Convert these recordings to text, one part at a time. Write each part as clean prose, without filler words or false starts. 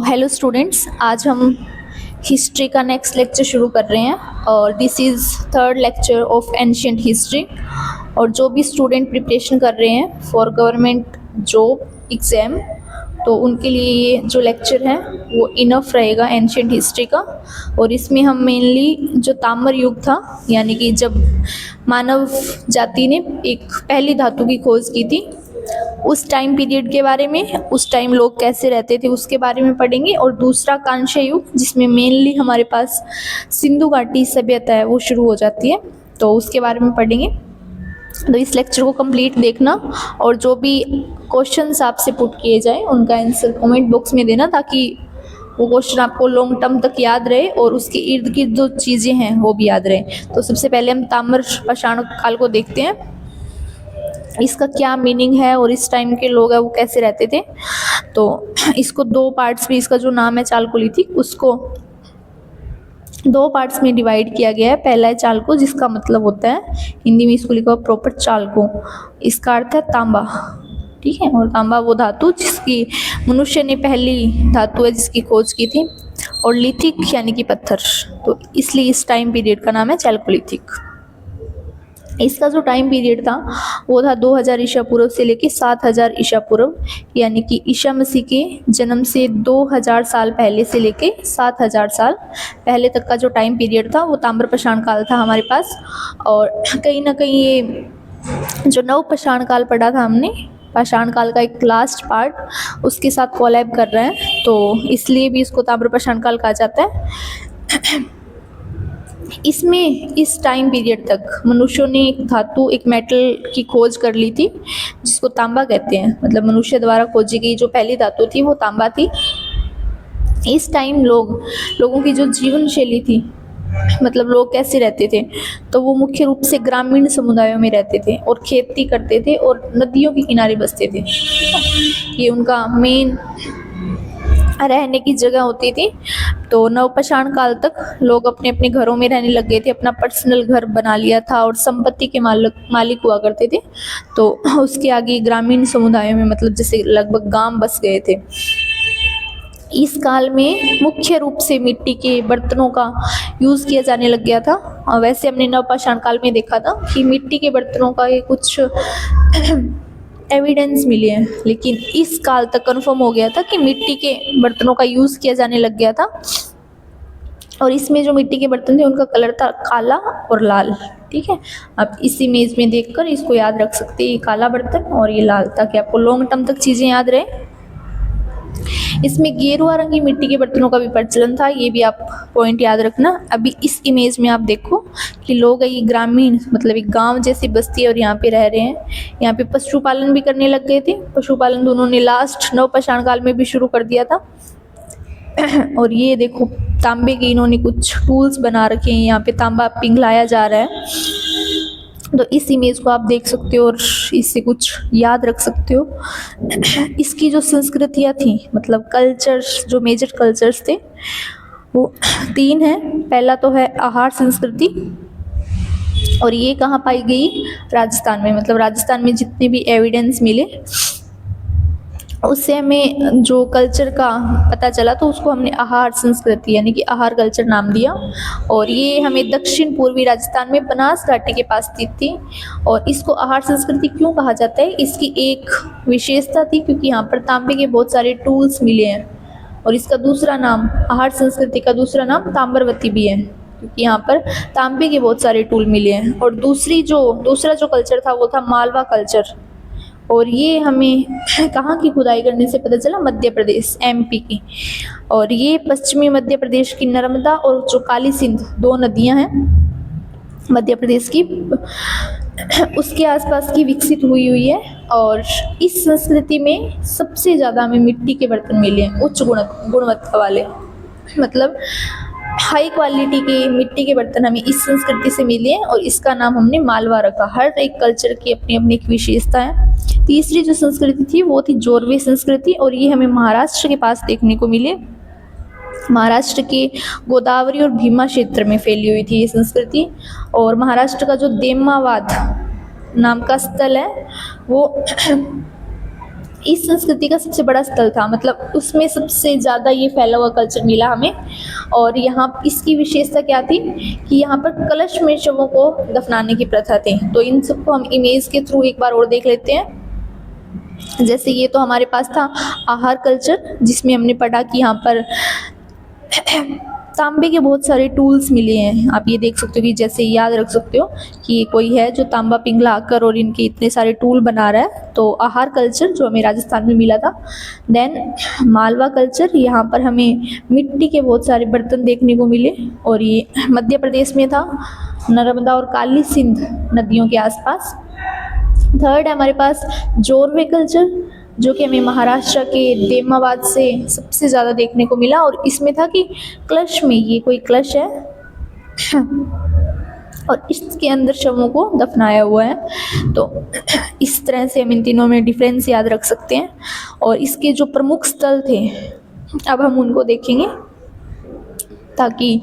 Hello students, आज हम history का नेक्स्ट लेक्चर शुरू कर रहे हैं और this is third lecture of ancient history. और जो भी स्टूडेंट प्रिपरेशन कर रहे हैं फॉर गवर्नमेंट जॉब एग्ज़ाम, तो उनके लिए ये जो लेक्चर है वो इनफ रहेगा एंशियंट हिस्ट्री का। और इसमें हम मेनली जो ताम्र युग था, यानी कि जब मानव जाति ने एक पहली धातु की खोज की थी, उस टाइम पीरियड के बारे में, उस टाइम लोग कैसे रहते थे उसके बारे में पढ़ेंगे। और दूसरा कांस्य युग, जिसमें मेनली हमारे पास सिंधु घाटी सभ्यता है वो शुरू हो जाती है, तो उसके बारे में पढ़ेंगे। तो इस लेक्चर को कंप्लीट देखना और जो भी क्वेश्चंस आपसे पुट किए जाए उनका आंसर कमेंट बॉक्स में देना, ताकि वो क्वेश्चन आपको लॉन्ग टर्म तक याद रहे और उसके इर्द गिर्द जो चीज़ें हैं वो भी याद रहे। तो सबसे पहले हम ताम्र पाषाण काल को देखते हैं, इसका क्या मीनिंग है और इस टाइम के लोग हैं वो कैसे रहते थे। तो इसको दो पार्ट्स में, इसका जो नाम है चालकोलिथिक, उसको दो पार्ट्स में डिवाइड किया गया है। पहला है चालको, जिसका मतलब होता है, हिंदी में इसको लिखा हुआ प्रॉपर चालको, इसका अर्थ है तांबा, ठीक है। और तांबा वो धातु जिसकी मनुष्य ने पहली धातु है जिसकी खोज की थी। और लिथिक यानी कि पत्थर, तो इसलिए इस टाइम पीरियड का नाम है चालकोलिथिक। इसका जो टाइम पीरियड था वो था 2000 ईसा पूर्व से लेके 7000 ईसा पूर्व, यानी कि ईसा मसीह के जन्म से 2000 साल पहले से लेके 7000 साल पहले तक का जो टाइम पीरियड था वो ताम्रपाषाण काल था हमारे पास। और कहीं ना कहीं ये जो नवपाषाण काल पढ़ा था हमने, पाषाण काल का एक लास्ट पार्ट, उसके साथ कोलैब कर रहे हैं, तो इसलिए भी इसको ताम्रपाषाण काल कहा जाता है। इसमें इस टाइम पीरियड तक मनुष्यों ने एक धातु, एक मेटल की खोज कर ली थी जिसको तांबा कहते हैं। मतलब मनुष्य द्वारा खोजी गई जो पहली धातु थी वो तांबा थी। इस टाइम लोगों की जो जीवन शैली थी, मतलब लोग कैसे रहते थे, तो वो मुख्य रूप से ग्रामीण समुदायों में रहते थे और खेती करते थे और नदियों के किनारे बसते थे। ये उनका मेन रहने की जगह होती थी। तो नवपाषाण काल तक लोग अपने अपने घरों में रहने लग गए थे, अपना पर्सनल घर बना लिया था और संपत्ति के मालिक हुआ करते थे। तो उसके आगे ग्रामीण समुदायों में, मतलब जैसे लगभग गांव बस गए थे। इस काल में मुख्य रूप से मिट्टी के बर्तनों का यूज़ किया जाने लग गया था। और वैसे हमने नवपाषाण काल में देखा था कि मिट्टी के बर्तनों का ये कुछ एविडेंस मिले हैं, लेकिन इस काल तक कंफर्म हो गया था कि मिट्टी के बर्तनों का यूज़ किया जाने लग गया था। और इसमें जो मिट्टी के बर्तन थे उनका कलर था काला और लाल, ठीक है। आप इस इमेज में देखकर इसको याद रख सकते हैं, ये काला बर्तन और ये लाल, ताकि आपको लॉन्ग टर्म तक चीज़ें याद रहे। इसमें गेरुआ रंग की मिट्टी के बर्तनों का भी प्रचलन था, ये भी आप पॉइंट याद रखना। अभी इस इमेज में आप देखो कि लोग ये ग्रामीण, मतलब एक गांव जैसी बस्ती है और यहाँ पे रह रहे हैं। यहाँ पे पशुपालन भी करने लग गए थे। पशुपालन तो उन्होंने लास्ट नवपाषाण काल में भी शुरू कर दिया था। और ये देखो तांबे के इन्होंने कुछ टूल्स बना रखे हैं, यहाँ पे तांबा पिघलाया जा रहा है। तो इस इमेज को आप देख सकते हो और इससे कुछ याद रख सकते हो। इसकी जो संस्कृतियाँ थी, मतलब कल्चर्स, जो मेजर कल्चर्स थे वो तीन हैं। पहला तो है आहार संस्कृति, और ये कहाँ पाई गई? राजस्थान में। मतलब राजस्थान में जितने भी एविडेंस मिले उससे हमें जो कल्चर का पता चला, तो उसको हमने आहार संस्कृति यानी कि आहार कल्चर नाम दिया। और ये हमें दक्षिण पूर्वी राजस्थान में बनास घाटी के पास स्थित थी। और इसको आहार संस्कृति क्यों कहा जाता है? इसकी एक विशेषता थी क्योंकि यहाँ पर तांबे के बहुत सारे टूल्स मिले हैं। और इसका दूसरा नाम, आहार संस्कृति का दूसरा नाम ताम्रवती भी है, क्योंकि यहाँ पर तांबे के बहुत सारे टूल मिले हैं। और दूसरा जो कल्चर था वो था मालवा कल्चर। और ये हमें कहाँ की खुदाई करने से पता चला? मध्य प्रदेश, एमपी की। और ये पश्चिमी मध्य प्रदेश की नर्मदा और जो काली सिंध, दो नदियाँ हैं मध्य प्रदेश की, उसके आसपास की विकसित हुई है। और इस संस्कृति में सबसे ज़्यादा हमें मिट्टी के बर्तन मिले हैं, उच्च गुणवत्ता वाले, मतलब हाई क्वालिटी के मिट्टी के बर्तन हमें इस संस्कृति से मिले हैं। और इसका नाम हमने मालवा रखा। हर एक कल्चर की अपनी अपनी एक विशेषता है। तीसरी जो संस्कृति थी वो थी जोरवे संस्कृति, और ये हमें महाराष्ट्र के पास देखने को मिले। महाराष्ट्र के गोदावरी और भीमा क्षेत्र में फैली हुई थी ये संस्कृति। और महाराष्ट्र का जो देमावाद नाम का स्थल है वो इस संस्कृति का सबसे बड़ा स्थल था, मतलब उसमें सबसे ज़्यादा ये फैला हुआ कल्चर मिला हमें। और यहाँ इसकी विशेषता क्या थी कि यहाँ पर कलश में शवों को दफनाने की प्रथा थी। तो इन सबको हम इमेज के थ्रू एक बार और देख लेते हैं। जैसे ये तो हमारे पास था आहार कल्चर, जिसमें हमने पढ़ा कि यहाँ पर तांबे के बहुत सारे टूल्स मिले हैं। आप ये देख सकते हो कि जैसे याद रख सकते हो कि कोई है जो तांबा पिघला कर और इनके इतने सारे टूल बना रहा है। तो आहार कल्चर जो हमें राजस्थान में मिला था। देन मालवा कल्चर, यहाँ पर हमें मिट्टी के बहुत सारे बर्तन देखने को मिले और ये मध्य प्रदेश में था, नर्मदा और काली सिंध नदियों के आसपास। थर्ड है हमारे पास जोरवे कल्चर, जो कि हमें महाराष्ट्र के देमाबाद से सबसे ज़्यादा देखने को मिला। और इसमें था कि क्लश में, ये कोई क्लश है और इसके अंदर शवों को दफनाया हुआ है। तो इस तरह से हम इन तीनों में डिफरेंस याद रख सकते हैं। और इसके जो प्रमुख स्थल थे, अब हम उनको देखेंगे ताकि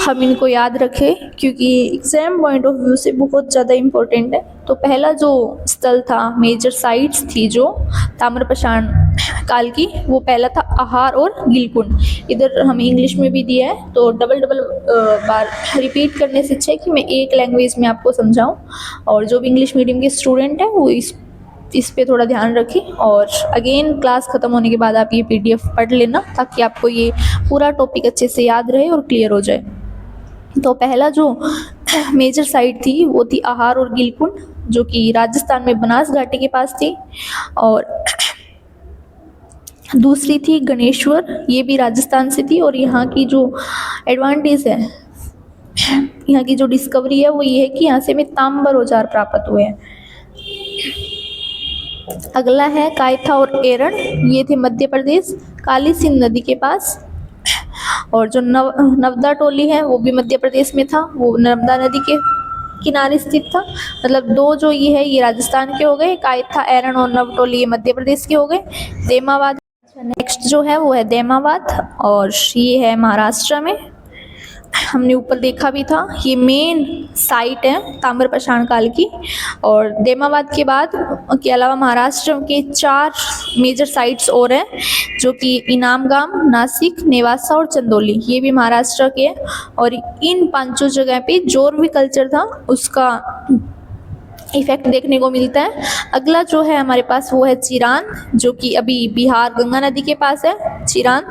हम इनको याद रखें, क्योंकि एग्जाम पॉइंट ऑफ व्यू से बहुत ज़्यादा इम्पोर्टेंट है। तो पहला जो स्थल था, मेजर साइट्स थी जो ताम्रपाषाण काल की, वो पहला था आहार और गिलकुंड। इधर हमें इंग्लिश में भी दिया है, तो डबल बार रिपीट करने से अच्छा है कि मैं एक लैंग्वेज में आपको समझाऊं। और जो भी इंग्लिश मीडियम के स्टूडेंट हैं वो इस पे थोड़ा ध्यान रखें। और अगेन क्लास ख़त्म होने के बाद आप ये PDF पढ़ लेना, ताकि आपको ये पूरा टॉपिक अच्छे से याद रहे और क्लियर हो जाए। तो पहला जो मेजर साइट थी वो थी आहार और गिलकुंड, जो कि राजस्थान में बनास घाटी के पास थी। और दूसरी थी गणेश्वर, ये भी राजस्थान से थी। और यहाँ की जो एडवांटेज है, यहाँ की जो डिस्कवरी है वो ये है कि यहाँ से हमें तांबर औजार प्राप्त हुए हैं। अगला है कायथा और एरण, ये थे मध्य प्रदेश काली सिंध नदी के पास। और जो नवदा टोली है वो भी मध्य प्रदेश में था, वो नर्मदा नदी के किनारे स्थित था। मतलब दो जो ये है ये राजस्थान के हो गए, कायथा एरण और नवटोली ये मध्य प्रदेश के हो गए। देमाबाद नेक्स्ट जो है वो है देमाबाद, और ये है महाराष्ट्र में। हमने ऊपर देखा भी था, ये मेन साइट है ताम्रपाषाण काल की। और देमाबाद के बाद के अलावा महाराष्ट्र के 4 मेजर साइट्स और हैं, जो कि इनामगाम, नासिक, नेवासा और चंदौली, ये भी महाराष्ट्र के हैं। और इन 5 जगह पे जोरवी कल्चर था, उसका इफेक्ट देखने को मिलता है। अगला जो है हमारे पास वो है चिरान, जो कि अभी बिहार गंगा नदी के पास है, चिरान।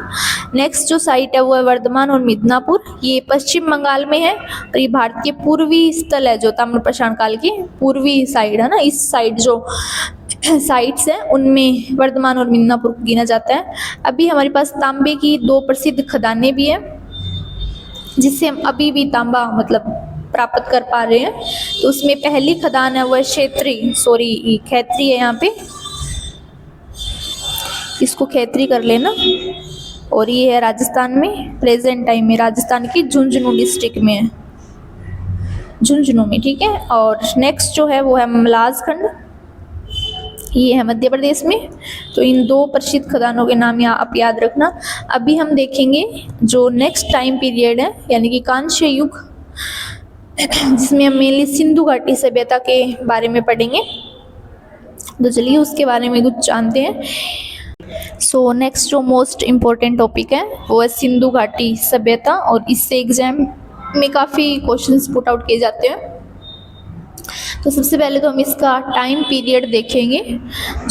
नेक्स्ट जो साइट है वो है वर्धमान और मिदनापुर, ये पश्चिम बंगाल में है। और ये भारत के पूर्वी स्थल है, जो ताम्रपाषाण काल की पूर्वी साइड है ना, इस साइड जो साइट्स हैं उनमें वर्धमान और मिदनापुर को गिना जाता है। अभी हमारे पास तांबे की 2 प्रसिद्ध खदानें भी हैं, जिससे हम अभी भी तांबा मतलब प्राप्त कर पा रहे हैं। तो उसमें पहली खदान है वो है खैत्री है, यहाँ पे इसको खैत्री कर लेना। और ये है राजस्थान में, प्रेजेंट टाइम में राजस्थान की झुंझुनू डिस्ट्रिक्ट में है, झुंझुनू में, ठीक है। और नेक्स्ट जो है वो है मलाजखंड, ये है मध्य प्रदेश में। तो इन 2 प्रसिद्ध खदानों के नाम आप याद रखना। अभी हम देखेंगे जो नेक्स्ट टाइम पीरियड है, यानी कि कांस्य युग, जिसमें हम मेनली सिंधु घाटी सभ्यता के बारे में पढ़ेंगे। तो चलिए उसके बारे में कुछ जानते हैं। सो नेक्स्ट जो मोस्ट इम्पोर्टेंट टॉपिक है वो है सिंधु घाटी सभ्यता, और इससे एग्जाम में काफ़ी क्वेश्चंस पुट आउट किए जाते हैं। तो सबसे पहले तो हम इसका टाइम पीरियड देखेंगे,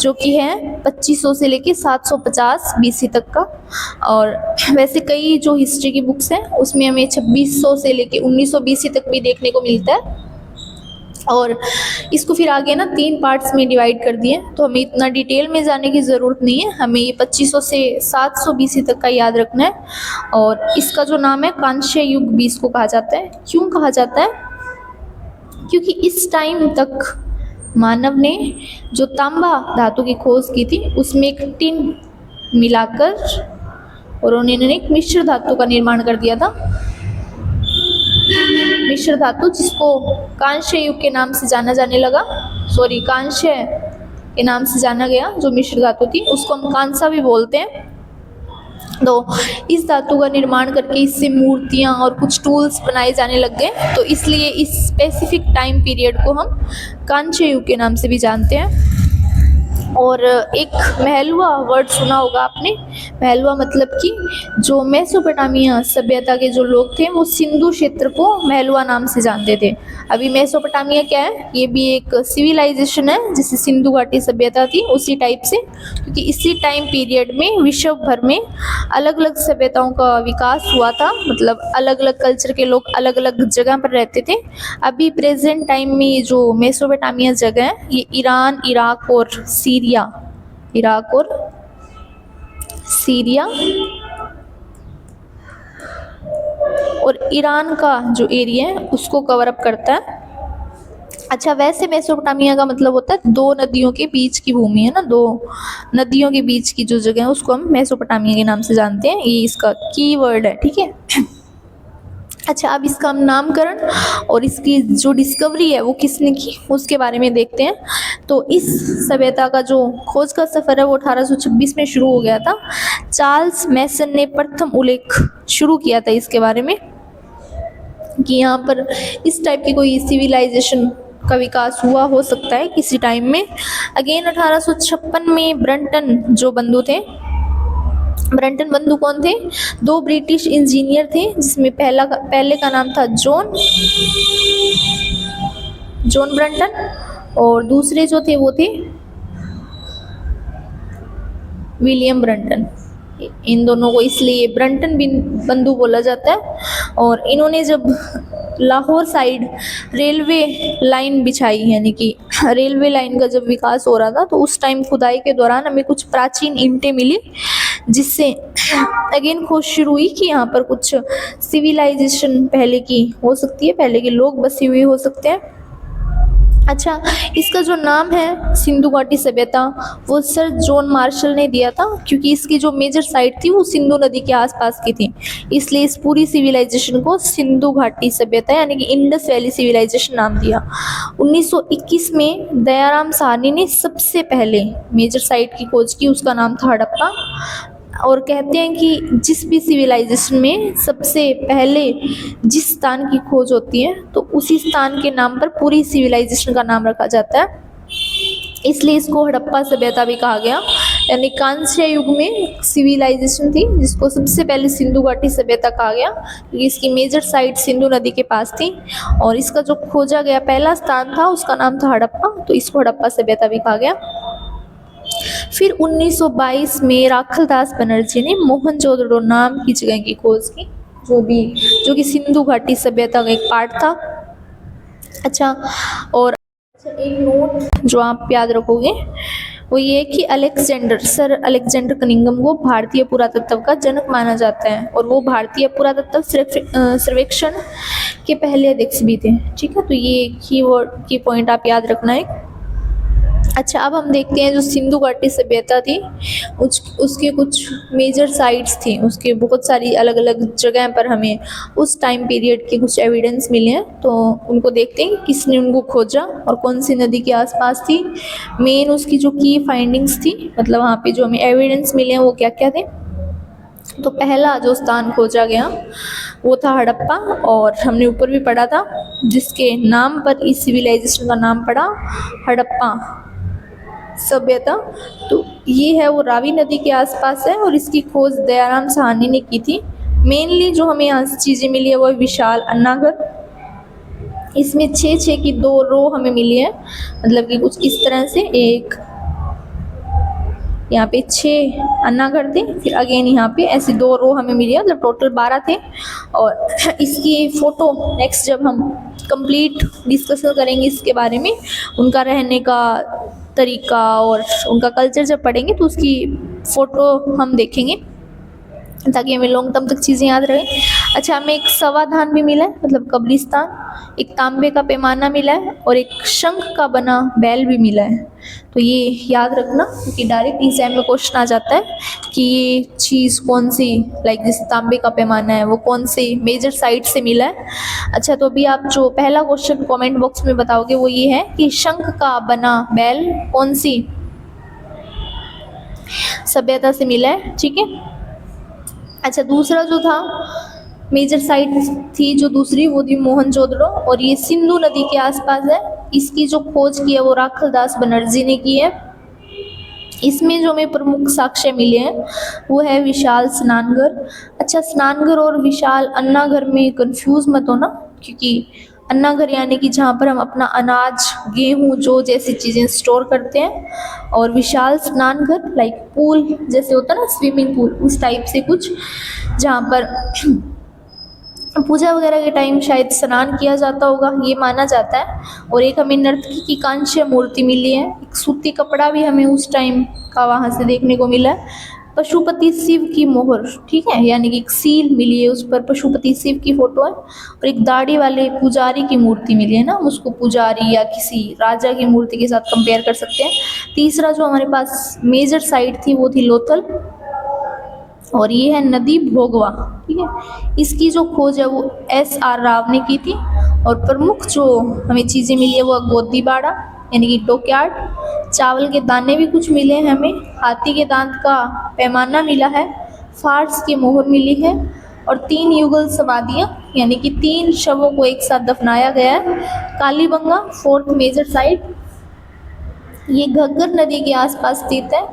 जो कि है 2500 से लेके 750 BC तक का। और वैसे कई जो हिस्ट्री की बुक्स हैं उसमें हमें 2600 से लेके 1900 BC तक भी देखने को मिलता है। और इसको फिर आगे ना 3 पार्ट्स में डिवाइड कर दिए, तो हमें इतना डिटेल में जाने की ज़रूरत नहीं है। हमें ये 2500 से 700 BC तक का याद रखना है। और इसका जो नाम है कांस्य युग भी इसको कहा जाता है। क्यों कहा जाता है? क्योंकि इस टाइम तक मानव ने जो तांबा धातु की खोज की थी, उसमें एक टिन मिलाकर और उन्होंने एक मिश्र धातु का निर्माण कर दिया था। मिश्र धातु, जिसको कांस्य युग के नाम से जाना जाने लगा, कांस्य के नाम से जाना गया। जो मिश्र धातु थी उसको हम कांसा भी बोलते हैं। तो इस धातु का निर्माण करके इससे मूर्तियाँ और कुछ टूल्स बनाए जाने लग गए। तो इसलिए इस स्पेसिफिक टाइम पीरियड को हम कांस्य युग के नाम से भी जानते हैं। और एक महलुआ वर्ड सुना होगा आपने। महलुआ मतलब कि जो मेसोपोटामिया सभ्यता के जो लोग थे वो सिंधु क्षेत्र को महलुआ नाम से जानते थे। अभी मेसोपोटामिया क्या है, ये भी एक सिविलाइजेशन है, जैसे सिंधु घाटी सभ्यता थी उसी टाइप से, क्योंकि इसी टाइम पीरियड में विश्व भर में अलग अलग सभ्यताओं का विकास हुआ था। मतलब अलग अलग कल्चर के लोग अलग अलग जगह पर रहते थे। अभी प्रेजेंट टाइम में ये जो मेसोपोटामिया जगह है ये ईरान, इराक और सीरिया और ईरान का जो एरिया है उसको कवर अप करता है। अच्छा, वैसे मेसोपोटामिया का मतलब होता है दो नदियों के बीच की भूमि, है ना, दो नदियों के बीच की जो जगह है उसको हम मेसोपोटामिया के नाम से जानते हैं। ये इसका की वर्ड है, ठीक है। अच्छा, अब इसका हम नामकरण और इसकी जो डिस्कवरी है वो किसने की उसके बारे में देखते हैं। तो इस सभ्यता का जो खोज का सफ़र है वो 1826 में शुरू हो गया था। चार्ल्स मैसन ने प्रथम उल्लेख शुरू किया था इसके बारे में कि यहाँ पर इस टाइप की कोई सिविलाइजेशन का विकास हुआ हो सकता है किसी टाइम में। अगेन 1856 में ब्रंटन जो बंधु थे, ब्रंटन बंधु कौन थे, दो ब्रिटिश इंजीनियर थे जिसमें पहले का नाम था जॉन ब्रंटन और दूसरे जो थे वो थे विलियम ब्रंटन। इन दोनों को इसलिए ब्रंटन बंधु बोला जाता है। और इन्होंने जब लाहौर साइड रेलवे लाइन बिछाई, यानी कि रेलवे लाइन का जब विकास हो रहा था, तो उस टाइम खुदाई के दौरान हमें कुछ प्राचीन ईंटें मिली जिससे अगेन खोज शुरू हुई कि यहाँ पर कुछ सिविलाइजेशन पहले की हो सकती है, पहले के लोग बसे हुए हो सकते हैं। अच्छा, इसका जो नाम है सिंधु घाटी सभ्यता वो सर जॉन मार्शल ने दिया था, क्योंकि इसकी जो मेजर साइट थी वो सिंधु नदी के आसपास की थी, इसलिए इस पूरी सिविलाइजेशन को सिंधु घाटी सभ्यता यानी कि इंडस वैली सिविलाइजेशन नाम दिया। 1921 में दयाराम साहनी ने सबसे पहले मेजर साइट की खोज की, उसका नाम था हड़प्पा। और कहते हैं कि जिस भी सिविलाइजेशन में सबसे पहले जिस स्थान की खोज होती है तो उसी स्थान के नाम पर पूरी सिविलाइजेशन का नाम रखा जाता है, इसलिए इसको हड़प्पा सभ्यता भी कहा गया। यानी कांस्य युग में सिविलाइजेशन थी जिसको सबसे पहले सिंधु घाटी सभ्यता कहा गया, क्योंकि इसकी मेजर साइट सिंधु नदी के पास थी और इसका जो खोजा गया पहला स्थान था उसका नाम था हड़प्पा, तो इसको हड़प्पा सभ्यता भी कहा गया। फिर 1922 में राखलदास बनर्जी ने मोहनजोदड़ो नाम की जगह की खोज की, जो कि सिंधु घाटी सभ्यता का एक पार्ट था। अच्छा, और एक नोट जो आप याद रखोगे वो ये कि सर अलेक्जेंडर कनिंघम को भारतीय पुरातत्व का जनक माना जाता है और वो भारतीय पुरातत्व सर्वेक्षण के पहले अध्यक्ष भी थे, ठीक है। तो ये की पॉइंट आप याद रखना है। अच्छा, अब हम देखते हैं जो सिंधु घाटी सभ्यता थी उसके कुछ मेजर साइट्स थी, उसके बहुत सारी अलग अलग जगह पर हमें उस टाइम पीरियड के कुछ एविडेंस मिले हैं, तो उनको देखते हैं किसने उनको खोजा और कौन सी नदी के आसपास थी। मेन उसकी जो की फाइंडिंग्स थी, मतलब वहाँ पे जो हमें एविडेंस मिले हैं वो क्या क्या थे। तो पहला जो स्थान खोजा गया वो था हड़प्पा, और हमने ऊपर भी पढ़ा था जिसके नाम पर इस सिविलाइजेशन का नाम पड़ा हड़प्पा सभ्यता। तो ये है वो रावी नदी के आसपास है और इसकी खोज दयाराम साहनी ने की थी। मेनली जो हमें यहाँ से चीज़ें मिली है वो विशाल अन्नाघर, इसमें 6 की 2 रो हमें मिली है, मतलब कि कुछ इस तरह से, एक यहाँ पे 6 अन्नाघर थे, फिर अगेन यहाँ पे ऐसी 2 रो हमें मिली है, मतलब टोटल 12 थे। और इसकी फ़ोटो नेक्स्ट जब हम कंप्लीट डिस्कशन करेंगे इसके बारे में, उनका रहने का तरीका और उनका कल्चर जब पढ़ेंगे तो उसकी फ़ोटो हम देखेंगे ताकि हमें लॉन्ग टर्म तक चीज़ें याद रहें। अच्छा, हमें एक सवाधान भी मिला है, मतलब कब्रिस्तान, एक तांबे का पैमाना मिला है और एक शंख का बना बैल भी मिला है। तो ये याद रखना क्योंकि डायरेक्ट एग्जाम में क्वेश्चन आ जाता है कि ये चीज़ कौन सी, लाइक जैसे तांबे का पैमाना है वो कौन सी मेजर साइट से मिला है। अच्छा, तो अभी आप जो पहला क्वेश्चन कमेंट बॉक्स में बताओगे वो ये है कि शंख का बना बैल कौन सी सभ्यता से मिला है, ठीक है। अच्छा, दूसरा जो था मेजर साइट थी जो दूसरी वो थी मोहनजोदड़ो, और ये सिंधु नदी के आसपास है। इसकी जो खोज की है वो राखलदास बनर्जी ने की है। इसमें जो हमें प्रमुख साक्ष्य मिले हैं वो है विशाल स्नानघर। अच्छा, स्नानघर और विशाल अन्नाघर में कंफ्यूज मत होना, क्योंकि अन्नाघर यानी कि जहाँ पर हम अपना अनाज, गेहूँ, जौ जैसी चीज़ें स्टोर करते हैं, और विशाल स्नानघर लाइक पूल जैसे होता है ना, स्विमिंग पूल, उस टाइप से कुछ, जहाँ पर पूजा वगैरह के टाइम शायद स्नान किया जाता होगा, ये माना जाता है। और एक हमें नर्तकी की कांस्य मूर्ति मिली है, एक सूती कपड़ा भी हमें उस टाइम का वहाँ से देखने को मिला है। पशुपति शिव की मोहर, ठीक है, यानी कि एक सील मिली है, उस पर पशुपति शिव की फोटो है। और एक दाढ़ी वाले पुजारी की मूर्ति मिली है ना, हम उसको पुजारी या किसी राजा की मूर्ति के साथ कंपेयर कर सकते हैं। तीसरा जो हमारे पास मेजर साइट थी वो थी लोथल, और ये है नदी भोगवा, ठीक है। इसकी जो खोज है वो SR राव ने की थी। और प्रमुख जो हमें चीज़ें मिली है वो गोदीबाड़ा यानी कि डॉकयार्ड, चावल के दाने भी कुछ मिले हैं हमें, हाथी के दांत का पैमाना मिला है, फार्स की मोहर मिली है, और 3 युगल समाधियाँ यानी कि 3 शवों को एक साथ दफनाया गया है। कालीबंगा 4th मेजर साइट, ये घग्गर नदी के आसपास स्थित है।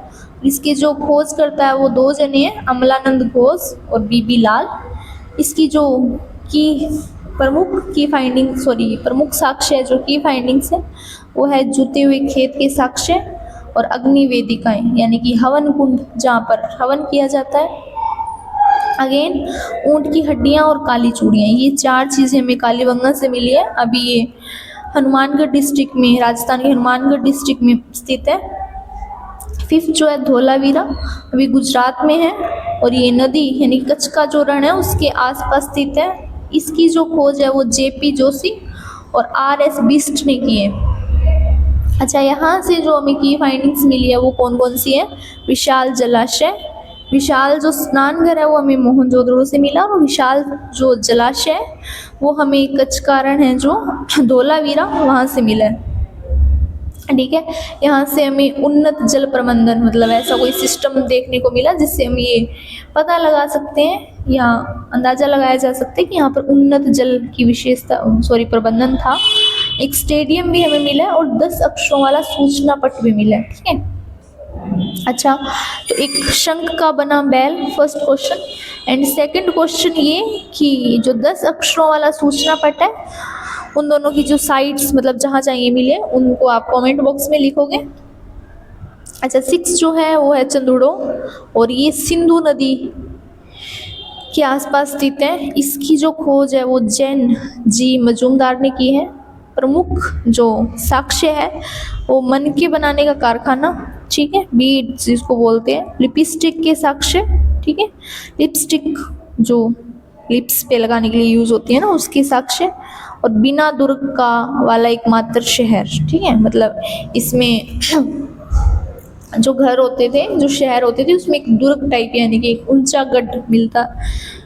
इसकी जो खोज करता है वो 2 जने हैं, अमलानंद घोष और बीबी लाल। इसकी जो प्रमुख साक्ष्य जो की फाइंडिंग्स है वो है जूते हुए खेत के साक्ष्य और अग्नि वेदिकाएं यानी कि हवन कुंड जहाँ पर हवन किया जाता है। अगेन ऊंट की हड्डियाँ और काली चूड़ियाँ, ये 4 चीज़ें हमें कालीबंगा से मिली है। अभी ये हनुमानगढ़ डिस्ट्रिक्ट में, राजस्थान के हनुमानगढ़ डिस्ट्रिक्ट में स्थित है। 5th जो है धोलावीरा, अभी गुजरात में है, और ये नदी यानी कच्छ का जो रण है उसके आसपास स्थित है। इसकी जो खोज है वो JP जोशी और RS बिस्ट ने की है। अच्छा, यहाँ से जो हमें की फाइंडिंग्स मिली है वो कौन कौन सी है? विशाल जलाशय, विशाल जो स्नानघर है वो हमें मोहनजोदड़ो से मिला, और विशाल जो जलाशय है वो हमें कच्छ का रण है जो धोलावीरा वहाँ से मिला है, ठीक है। यहाँ से हमें उन्नत जल प्रबंधन मतलब ऐसा कोई सिस्टम देखने को मिला जिससे हम ये पता लगा सकते हैं या अंदाज़ा लगाया जा सकता है कि यहाँ पर उन्नत जल की विशेषता प्रबंधन था। एक स्टेडियम भी हमें मिला है और 10 अक्षरों वाला सूचना पट भी मिला है, ठीक है। अच्छा, तो एक शंख का बना बैल, first question. And second question ये कि जो 10 अक्षरों वाला सूचना पट है उन दोनों की जो साइट्स मतलब जहाँ जहाँ ये मिले उनको आप कमेंट बॉक्स में लिखोगे। अच्छा, 6 जो है वो है चंदूड़ो, और ये सिंधु नदी के आसपास स्थित है। इसकी जो खोज है वो जैन जी मजूमदार ने की है। प्रमुख जो साक्ष्य है वो मन के बनाने का कारखाना, ठीक है, बीड्स जिसको बोलते हैं, लिपस्टिक के साक्ष्य, ठीक है, लिपस्टिक जो लिप्स पे लगाने के लिए यूज होती है ना उसके साक्ष्य, और बिना दुर्ग का वाला एकमात्र शहर, ठीक है, मतलब इसमें जो घर होते थे, जो शहर होते थे उसमें एक दुर्ग टाइप यानी कि एक ऊंचा गढ़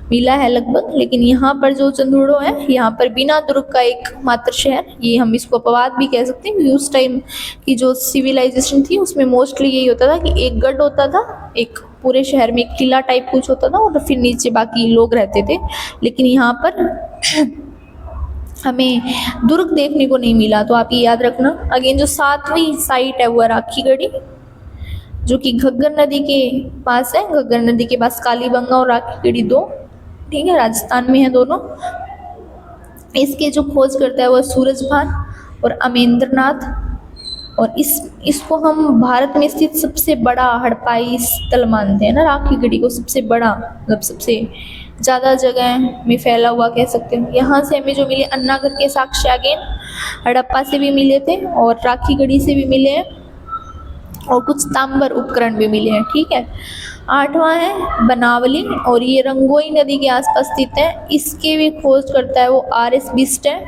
मिला है लगभग, लेकिन यहाँ पर जो चंदूड़ो है यहाँ पर बिना दुर्ग का एक मात्र शहर, ये हम इसको अपवाद भी कह सकते हैं क्योंकि उस टाइम की जो सिविलाइजेशन थी उसमें मोस्टली यही होता था कि एक गढ़ होता था, एक पूरे शहर में एक किला टाइप कुछ होता था और फिर नीचे बाकी लोग रहते थे। लेकिन यहाँ पर हमें दुर्ग देखने को नहीं मिला, तो आप ये याद रखना। अगेन जो 7वीं साइट है वो है राखीगढ़ी जो कि घग्गर नदी के पास है। घग्गर नदी के पास कालीबंगा और राखीगढ़ी 2, ठीक है, राजस्थान में है दोनों। इसके जो खोज करता है वो सूरजभान और अमेंद्रनाथ, और इसको हम भारत में स्थित सबसे बड़ा हड़प्पाई स्थल मानते हैं ना, राखीगढ़ी को सबसे बड़ा मतलब सबसे ज़्यादा जगह में फैला हुआ कह सकते हैं। यहाँ से हमें जो मिले अन्नाघर के साक्ष्य अगेन हड़प्पा से भी मिले थे और राखीगढ़ी से भी मिले हैं, और कुछ तांबर उपकरण भी मिले हैं, ठीक है। 8वां है बनावली, और ये रंगोई नदी के आसपास स्थित है। इसके भी खोज करता है वो RS बिस्ट है,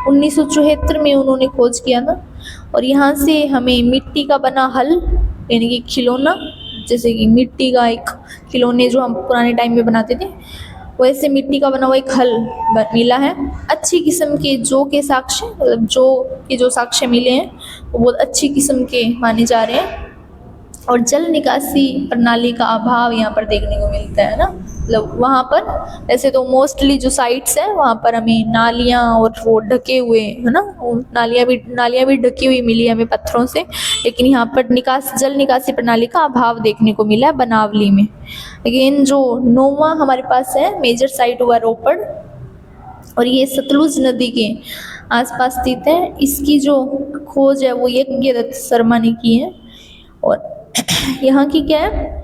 1974 में उन्होंने खोज किया था। और यहाँ से हमें मिट्टी का बना हल यानी कि खिलौना, जैसे कि मिट्टी का एक खिलौने जो हम पुराने टाइम में बनाते थे वैसे मिट्टी का बना हुआ एक हल मिला है। अच्छी किस्म के जौ के साक्ष्य मतलब जौ के जो साक्ष्य मिले हैं वो बहुत अच्छी किस्म के माने जा रहे हैं, और जल निकासी प्रणाली का अभाव यहाँ पर देखने को मिलता है ना। मतलब वहाँ पर ऐसे तो मोस्टली जो साइट्स हैं वहाँ पर हमें नालियाँ और वो ढके हुए है ना, नालियाँ भी ढकी हुई मिली हमें पत्थरों से, लेकिन यहाँ पर जल निकासी प्रणाली का अभाव देखने को मिला है बनावली में। अगेन जो नौवां हमारे पास है मेजर साइट हुआ रोपड़, और ये सतलुज नदी के आसपास स्थित है। इसकी जो खोज है वो यज्ञदत्त शर्मा ने की है। और यहाँ की क्या है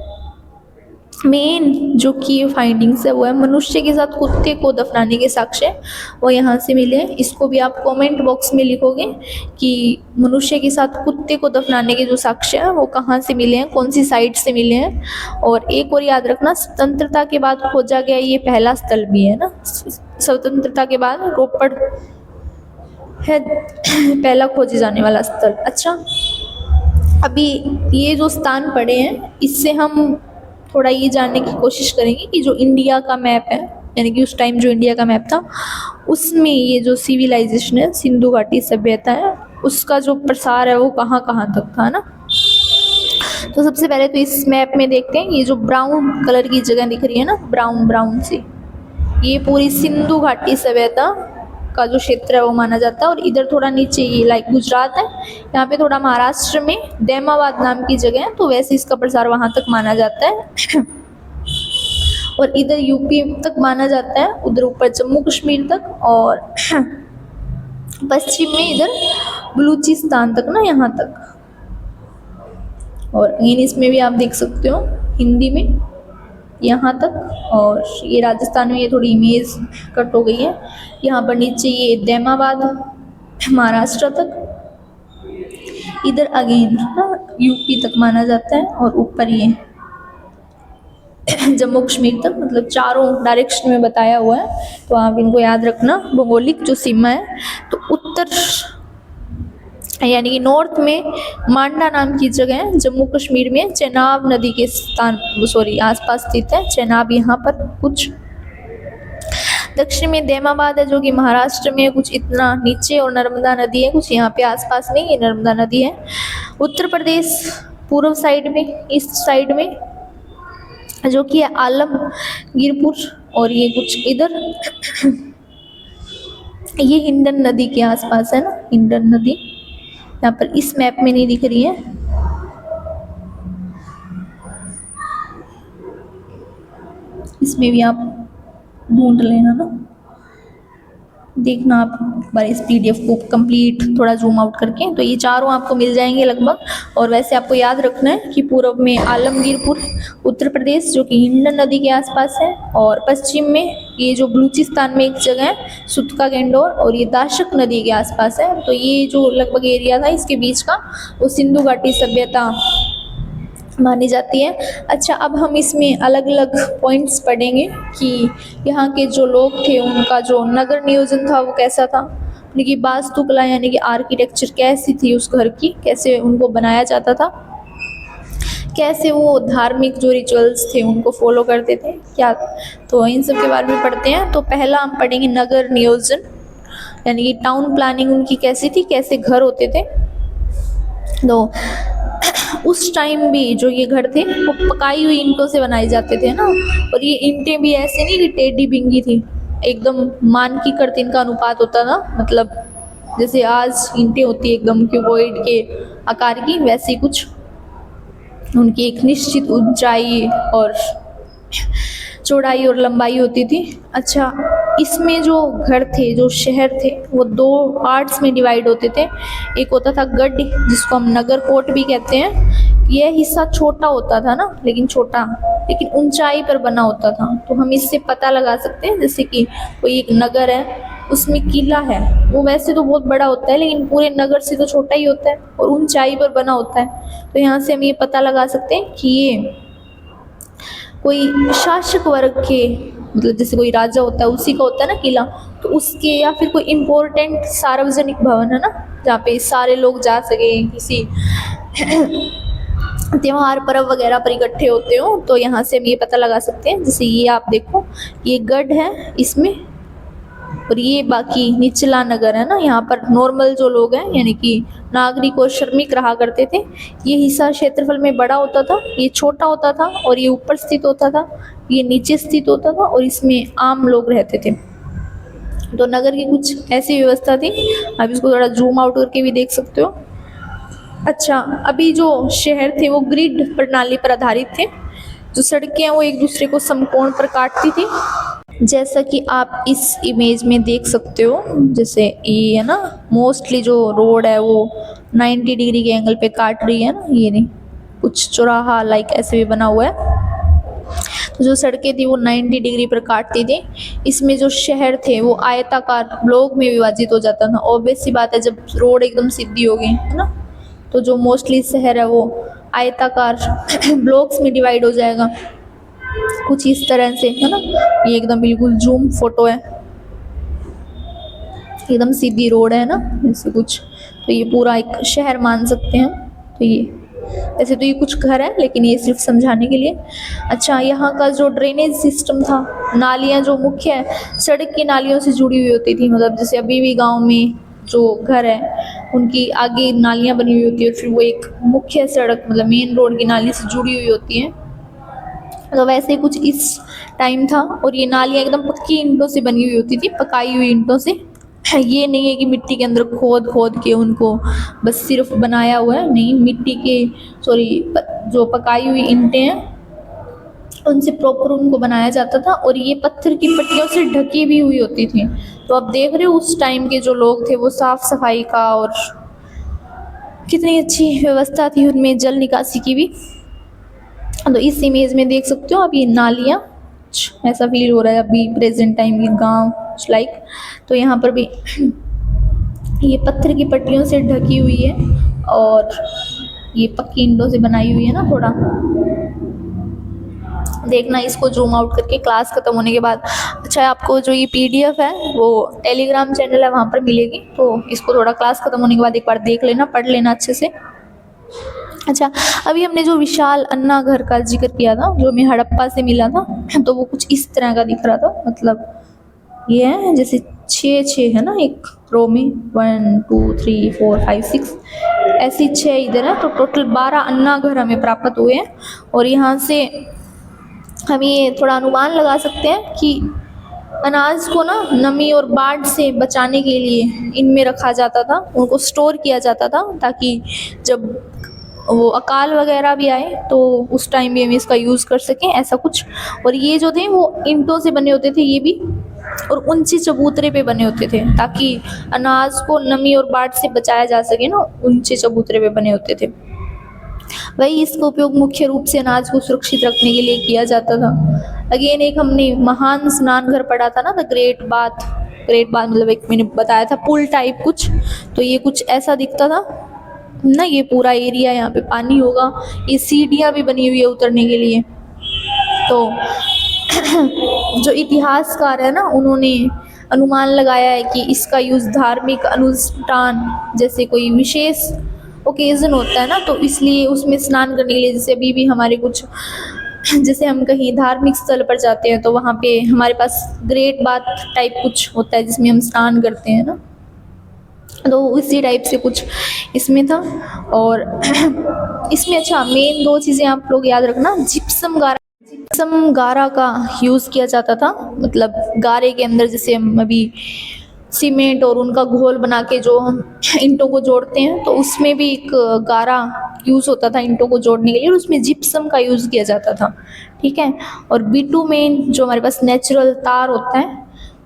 मेन जो की फाइंडिंग्स है वो है मनुष्य के साथ कुत्ते को दफनाने के साक्ष्य वो यहाँ से मिले हैं। इसको भी आप कमेंट बॉक्स में लिखोगे कि मनुष्य के साथ कुत्ते को दफनाने के जो साक्ष्य हैं वो कहाँ से मिले हैं, कौन सी साइट से मिले हैं। और एक और याद रखना, स्वतंत्रता के बाद खोजा गया ये पहला स्थल भी है ना, स्वतंत्रता के बाद रोपड़ है पहला खोजे जाने वाला स्थल। अच्छा, अभी ये जो स्थान पड़े हैं इससे हम थोड़ा ये जानने की कोशिश करेंगे कि जो इंडिया का मैप है, यानी कि उस टाइम जो इंडिया का मैप था उसमें ये जो सिविलाइजेशन है सिंधु घाटी सभ्यता है उसका जो प्रसार है वो कहाँ कहाँ तक था ना। तो सबसे पहले तो इस मैप में देखते हैं, ये जो ब्राउन कलर की जगह दिख रही है ना, ब्राउन ब्राउन सी, ये पूरी सिंधु घाटी सभ्यता का जो क्षेत्र है वो माना जाता है। और इधर थोड़ा नीचे ये लाइक गुजरात है, यहाँ पे थोड़ा महाराष्ट्र में दैमाबाद नाम की जगह है, तो वैसे इसका प्रसार वहाँ तक माना जाता है। और इधर यूपी तक माना जाता है, उधर ऊपर जम्मू कश्मीर तक, और पश्चिम में इधर बलूचिस्तान तक ना, यहाँ तक। और इसमें भी आप देख सकते हो हिंदी में यहाँ तक। और ये राजस्थान में ये थोड़ी इमेज कट हो गई है, यहाँ पर नीचे ये दैमाबाद महाराष्ट्र तक, इधर अगेन यूपी तक माना जाता है, और ऊपर ये जम्मू कश्मीर तक, मतलब चारों डायरेक्शन में बताया हुआ है। तो आप इनको याद रखना, भौगोलिक जो सीमा है। तो उत्तर यानी कि नॉर्थ में मांडा नाम की जगह है, जम्मू कश्मीर में चेनाब नदी के आसपास स्थित है चेनाब, यहाँ पर कुछ। दक्षिण में दैमाबाद है जो कि महाराष्ट्र में कुछ इतना नीचे, और नर्मदा नदी है कुछ यहाँ पे आसपास में, ये नर्मदा नदी है। उत्तर प्रदेश पूर्व साइड में, ईस्ट साइड में जो कि है आलमगीरपुर, और ये कुछ इधर ये हिंडन नदी के आसपास है ना, हिंडन नदी यहाँ पर इस मैप में नहीं दिख रही है। इसमें भी आप ढूंढ लेना ना, देखना आप एक बार इस पीडीएफ को कंप्लीट थोड़ा जूम आउट करके, तो ये चारों आपको मिल जाएंगे लगभग। और वैसे आपको याद रखना है कि पूर्व में आलमगीरपुर उत्तर प्रदेश जो कि हिंडन नदी के आसपास है, और पश्चिम में ये जो बलूचिस्तान में एक जगह है सुतका गेंडोर, और ये दाशक नदी के आसपास है। तो ये जो लगभग एरिया था इसके बीच का वो सिंधु घाटी सभ्यता मानी जाती है। अच्छा, अब हम इसमें अलग अलग पॉइंट्स पढ़ेंगे कि यहाँ के जो लोग थे उनका जो नगर नियोजन था वो कैसा था, उनकी वास्तुकला यानी कि आर्किटेक्चर कैसी थी उस घर की, कैसे उनको बनाया जाता था, कैसे वो धार्मिक जो रिचुअल्स थे उनको फॉलो करते थे क्या। तो इन सब के बारे में पढ़ते हैं। तो पहला हम पढ़ेंगे नगर नियोजन, यानी कि टाउन प्लानिंग उनकी कैसी थी, कैसे घर होते थे। तो उस टाइम भी जो ये घर थे वो पकाई हुई ईंटों से बनाए जाते थे ना, और ये ईंटें भी ऐसे नहीं कि टेढ़ी बिंगी थी, एकदम मानकीकृत इनका अनुपात होता था, मतलब जैसे आज ईंटें होती है एकदम क्यूबॉइड के आकार की, वैसे कुछ उनकी एक निश्चित ऊंचाई और चौड़ाई और लंबाई होती थी। अच्छा, इसमें जो घर थे, जो शहर थे, वो दो पार्ट्स में डिवाइड होते थे। एक होता था गढ़, जिसको हम नगर कोट भी कहते हैं। यह हिस्सा छोटा होता था ना, लेकिन ऊंचाई पर बना होता था। तो हम इससे पता लगा सकते हैं, जैसे कि कोई एक नगर है उसमें किला है, वो वैसे तो बहुत बड़ा होता है लेकिन पूरे नगर से तो छोटा ही होता है और ऊंचाई पर बना होता है। तो यहाँ से हम ये पता लगा सकते हैं कि ये कोई शासक वर्ग के, मतलब जैसे कोई राजा होता है उसी का होता है ना किला, तो उसके, या फिर कोई इम्पोर्टेंट सार्वजनिक भवन है ना जहाँ पे सारे लोग जा सके, किसी त्योहार पर्व वगैरह पर इकट्ठे होते हो। तो यहाँ से हम ये पता लगा सकते हैं। जैसे ये आप देखो, ये गढ़ है इसमें, और ये बाकी निचला नगर है ना, यहाँ पर नॉर्मल जो लोग हैं यानी कि नागरिक और श्रमिक रहा करते थे। ये हिस्सा क्षेत्रफल में बड़ा होता था, ये छोटा होता था, और ये ऊपर स्थित होता था। ये नीचे स्थित होता था और इसमें आम लोग रहते थे। तो नगर की कुछ ऐसी व्यवस्था थी। आप इसको थोड़ा जूम आउट करके भी देख सकते हो। अच्छा, अभी जो शहर थे वो ग्रिड प्रणाली पर आधारित थे। जो सड़कें हैं वो एक दूसरे को समकोण पर काटती थी, जैसा कि आप इस इमेज में देख सकते हो। जैसे ये है ना, मोस्टली जो रोड है वो 90 डिग्री के एंगल पे काट रही है ना, ये नहीं, कुछ चौराहा लाइक ऐसे भी बना हुआ है। तो जो सड़कें थी वो 90 डिग्री पर काटती थी। इसमें जो शहर थे वो आयताकार ब्लॉक में विभाजित हो जाता था। ऑब्वियस सी बात है, जब रोड एकदम सीधी हो गई है ना, तो जो मोस्टली शहर है वो आयताकार ब्लॉक्स में डिवाइड हो जाएगा, कुछ इस तरह से, है ना। ये एकदम बिल्कुल जूम फोटो है, एकदम सीधी रोड है ना, ऐसे कुछ। तो ये पूरा एक शहर मान सकते हैं। तो ये ऐसे तो ये कुछ घर है, लेकिन ये सिर्फ समझाने के लिए। अच्छा, यहाँ का जो ड्रेनेज सिस्टम था, नालियाँ जो मुख्य है सड़क की नालियों से जुड़ी हुई होती थी। मतलब जैसे अभी भी गांव में जो घर है उनकी आगे नालियाँ बनी हुई होती है, फिर वो एक मुख्य सड़क मतलब मेन रोड की नाली से जुड़ी हुई होती है। तो वैसे कुछ इस टाइम था। और ये नालियाँ एकदम पक्की ईंटों से बनी हुई होती थी, पकाई हुई ईंटों से। ये नहीं है कि मिट्टी के अंदर खोद खोद के उनको बस सिर्फ बनाया हुआ है, नहीं, मिट्टी के जो पकाई हुई ईंटें हैं उनसे प्रॉपर उनको बनाया जाता था। और ये पत्थर की पट्टियों से ढकी भी हुई होती थी। तो आप देख रहे हो उस टाइम के जो लोग थे वो साफ सफाई का और कितनी अच्छी व्यवस्था थी उनमें, जल निकासी की भी। तो इस इमेज में देख सकते हो आप, ये नालियाँ, ऐसा फील हो रहा है अभी प्रेजेंट टाइम की गांव लाइक। तो यहाँ पर भी ये पत्थर की पट्टियों से ढकी हुई है और ये पक्की ईंटों से बनाई हुई है ना। थोड़ा देखना इसको जूम आउट करके क्लास खत्म होने के बाद। अच्छा, आपको जो ये पीडीएफ है वो टेलीग्राम चैनल है वहाँ पर मिलेगी, तो इसको थोड़ा क्लास खत्म होने के बाद एक बार देख लेना, पढ़ लेना अच्छे से। अच्छा, अभी हमने जो विशाल अन्ना घर का जिक्र किया था जो हमें हड़प्पा से मिला था, तो वो कुछ इस तरह का दिख रहा था। मतलब ये है जैसे 6 है ना एक रो में, 1 2 3 4 5 6 ऐसी 6 इधर है। तो टोटल 12 अन्ना घर हमें प्राप्त हुए हैं। और यहाँ से हम ये थोड़ा अनुमान लगा सकते हैं कि अनाज को ना नमी और बाढ़ से बचाने के लिए इनमें रखा जाता था, उनको स्टोर किया जाता था, ताकि जब वो अकाल वगैरह भी आए तो उस टाइम भी हम इसका यूज़ कर सकें, ऐसा कुछ। और ये जो थे वो ईंटों से बने होते थे ये भी, और ऊंचे चबूतरे पे बने होते थे ताकि अनाज को नमी और बाढ़ से बचाया जा सके ना, ऊंचे चबूतरे पे बने होते थे। वही इसका उपयोग मुख्य रूप से अनाज को सुरक्षित रखने के लिए किया जाता था। अगेन एक हमने महान स्नान घर पढ़ा था ना, the great bath. Great bath मतलब एक मैंने बताया था पुल टाइप कुछ, तो ये कुछ ऐसा दिखता था ना। ये पूरा एरिया, यहाँ पे पानी होगा, ये सीढ़ियाँ भी बनी हुई है उतरने के लिए। तो जो इतिहासकार है ना उन्होंने अनुमान लगाया है कि इसका यूज़ धार्मिक अनुष्ठान जैसे कोई विशेष ओकेजन होता है ना, तो इसलिए उसमें स्नान करने के लिए, जैसे अभी भी हमारे कुछ, जैसे हम कहीं धार्मिक स्थल पर जाते हैं तो वहाँ पे हमारे पास ग्रेट बाथ टाइप कुछ होता है जिसमें हम स्नान करते हैं ना, तो उसी टाइप से कुछ इसमें था। और इसमें अच्छा मेन 2 चीज़ें आप लोग याद रखना। जिप्सम गारा का यूज़ किया जाता था। मतलब गारे के अंदर जैसे हम अभी सीमेंट और उनका घोल बना के जो हम ईंटों को जोड़ते हैं, तो उसमें भी एक गारा यूज़ होता था ईंटों को जोड़ने के लिए, और उसमें जिप्सम का यूज़ किया जाता था। ठीक है। और बिटुमेन जो हमारे पास नेचुरल तार होता है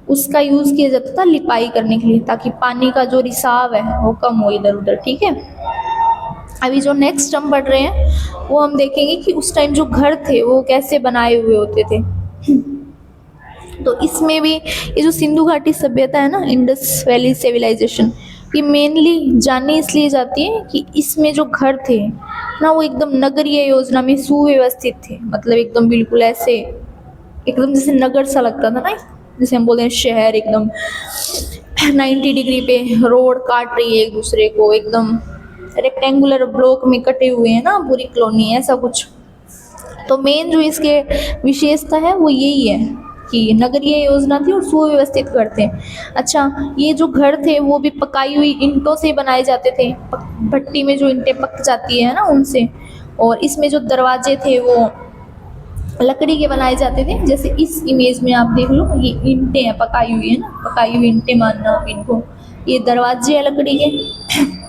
उसका यूज़ किया जाता था लिपाई करने के लिए, ताकि पानी का जो रिसाव है वो कम हो इधर उधर। ठीक है। अभी जो नेक्स्ट हम पढ़ रहे हैं वो हम देखेंगे कि उस टाइम जो घर थे वो कैसे बनाए हुए होते थे। तो इसमें भी ये जो सिंधु घाटी सभ्यता है ना, इंडस वैली सिविलाइजेशन, ये मेनली जानी इसलिए जाती है कि इसमें जो घर थे ना वो एकदम नगरीय योजना में सुव्यवस्थित थे। मतलब एकदम बिल्कुल ऐसे, एकदम जैसे नगर सा लगता था ना, जैसे हम बोलते हैं शहर एकदम 90 डिग्री पे रोड काट रही है एक दूसरे को, एकदम रेक्टेंगुलर ब्लॉक में कटे हुए हैं ना पूरी कॉलोनी, ऐसा कुछ। तो मेन जो इसके विशेषता है वो यही है कि नगरीय योजना थी और सुव्यवस्थित घर थे। अच्छा, ये जो घर थे वो भी पकाई हुई ईंटों से बनाए जाते थे, भट्टी में जो ईंटें पक जाती है ना उनसे। और इसमें जो दरवाजे थे वो लकड़ी के बनाए जाते थे। जैसे इस इमेज में आप देख लो, ये ईंटें हैं, पकाई हुई है ना, पकाई हुई ईंटें मानना आप इनको। ये दरवाजे हैं लकड़ी के।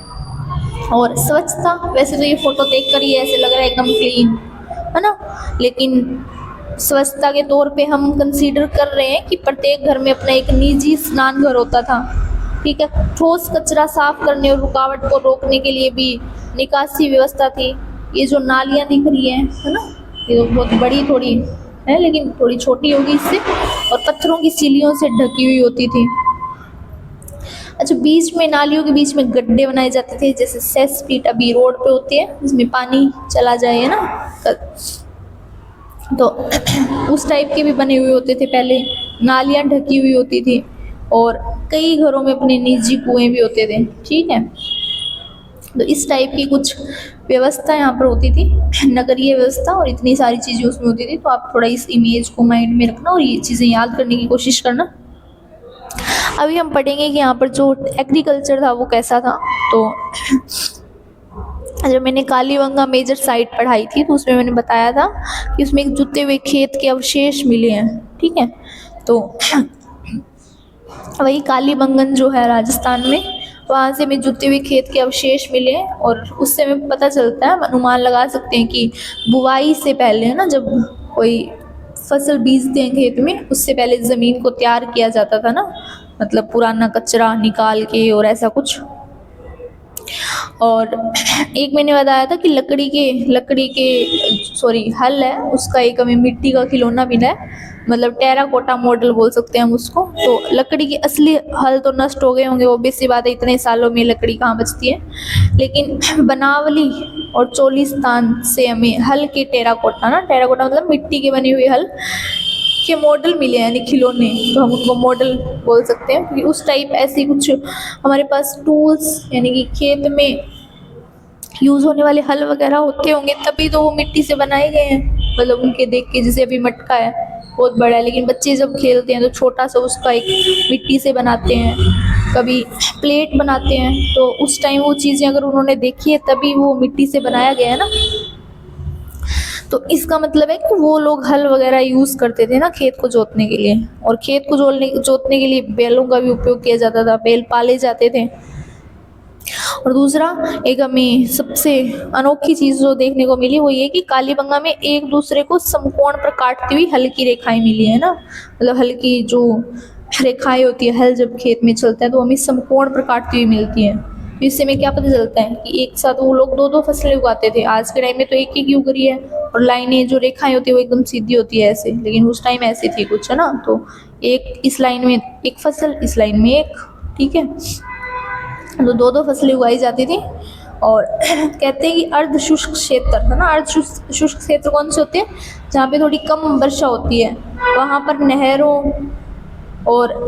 और स्वच्छता, वैसे तो ये फोटो देख कर ही ऐसे लग रहा है एकदम क्लीन, है ना, लेकिन स्वच्छता के तौर पे हम कंसीडर कर रहे हैं कि प्रत्येक घर में अपना एक निजी स्नान घर होता था। ठीक है, ठोस कचरा साफ करने और रुकावट को रोकने के लिए भी निकासी व्यवस्था थी। ये जो नालियाँ दिख रही हैं, है ना, ये तो बहुत बड़ी थोड़ी है, लेकिन थोड़ी छोटी होगी इससे, और पत्थरों की सीलियों से ढकी हुई होती थी। अच्छा, बीच में, नालियों के बीच में गड्ढे बनाए जाते थे, जैसे सेस पीट अभी रोड पे होती है, जिसमें पानी चला जाए, है ना, तो उस टाइप के भी बने हुए होते थे पहले। नालियाँ ढकी हुई होती थी, और कई घरों में अपने निजी कुएं भी होते थे। ठीक है, तो इस टाइप की कुछ व्यवस्था यहाँ पर होती थी, नगरीय व्यवस्था, और इतनी सारी चीज़ें उसमें होती थी। तो आप थोड़ा इस इमेज को माइंड में रखना और ये चीज़ें याद करने की कोशिश करना। अभी हम पढ़ेंगे कि यहाँ पर जो एग्रीकल्चर था वो कैसा था। तो जब मैंने कालीबंगा मेजर साइट पढ़ाई थी, तो उसमें मैंने बताया था कि उसमें एक जुते हुए खेत के अवशेष मिले हैं। ठीक है, तो वही कालीबंगन जो है राजस्थान में, वहाँ से हमें जुते हुए खेत के अवशेष मिले हैं। और उससे हमें पता चलता है, अनुमान लगा सकते हैं कि बुआई से पहले, है ना, जब कोई फसल बीजते हैं खेत में, उससे पहले ज़मीन को तैयार किया जाता था ना, मतलब पुराना कचरा निकाल के और ऐसा कुछ। और एक मैंने बताया था कि लकड़ी के सॉरी हल है, उसका एक हमें मिट्टी का खिलौना मिला है, मतलब टेराकोटा मॉडल बोल सकते हैं हम उसको। तो लकड़ी के असली हल तो नष्ट हो गए होंगे, वो बेसी बात है, इतने सालों में लकड़ी कहाँ बचती है। लेकिन बनावली और चोलिस्तान से हमें हल के टेराकोटा मतलब मिट्टी के बने हुए हल के मॉडल मिले हैं, यानी खिलौने, तो हम उनको मॉडल बोल सकते हैं। क्योंकि उस टाइप ऐसी कुछ हमारे पास टूल्स, यानी कि खेत में यूज़ होने वाले हल वगैरह होते होंगे, तभी तो वो मिट्टी से बनाए गए हैं। मतलब उनके देख के, जैसे अभी मटका है बहुत बड़ा है, लेकिन बच्चे जब खेलते हैं तो छोटा सा उसका एक मिट्टी से बनाते हैं, कभी प्लेट बनाते हैं। तो उस टाइम वो चीज़ें अगर उन्होंने देखी है, तभी वो मिट्टी से बनाया गया है ना। तो इसका मतलब है कि वो लोग हल वगैरह यूज़ करते थे ना खेत को जोतने के लिए, और खेत को जोतने के लिए बैलों का भी उपयोग किया जाता था, बैल पाले जाते थे। और दूसरा, एक हमें सबसे अनोखी चीज़ जो देखने को मिली वो ये कि कालीबंगा में एक दूसरे को समकोण पर काटती हुई हल्की रेखाएं मिली है ना, मतलब हल्की जो रेखाएं होती है, हल जब खेत में चलता है तो हमें समकोण पर काटती हुई मिलती है। तो इससे हमें क्या पता चलता है कि एक साथ वो लोग दो दो फसलें उगाते थे। आज के टाइम में तो एक एक ही उग रही है, और लाइनें जो रेखाएं होती है वो एकदम सीधी होती है ऐसे, लेकिन उस टाइम ऐसी थी कुछ, है ना। तो एक इस लाइन में एक फसल, इस लाइन में एक, ठीक है, तो दो दो फसलें उगाई जाती थी। और कहते हैं कि अर्ध शुष्क क्षेत्र, है ना, अर्ध शुष्क क्षेत्र कौन से होते हैं, जहाँ पे थोड़ी कम वर्षा होती है, वहाँ पर नहरों और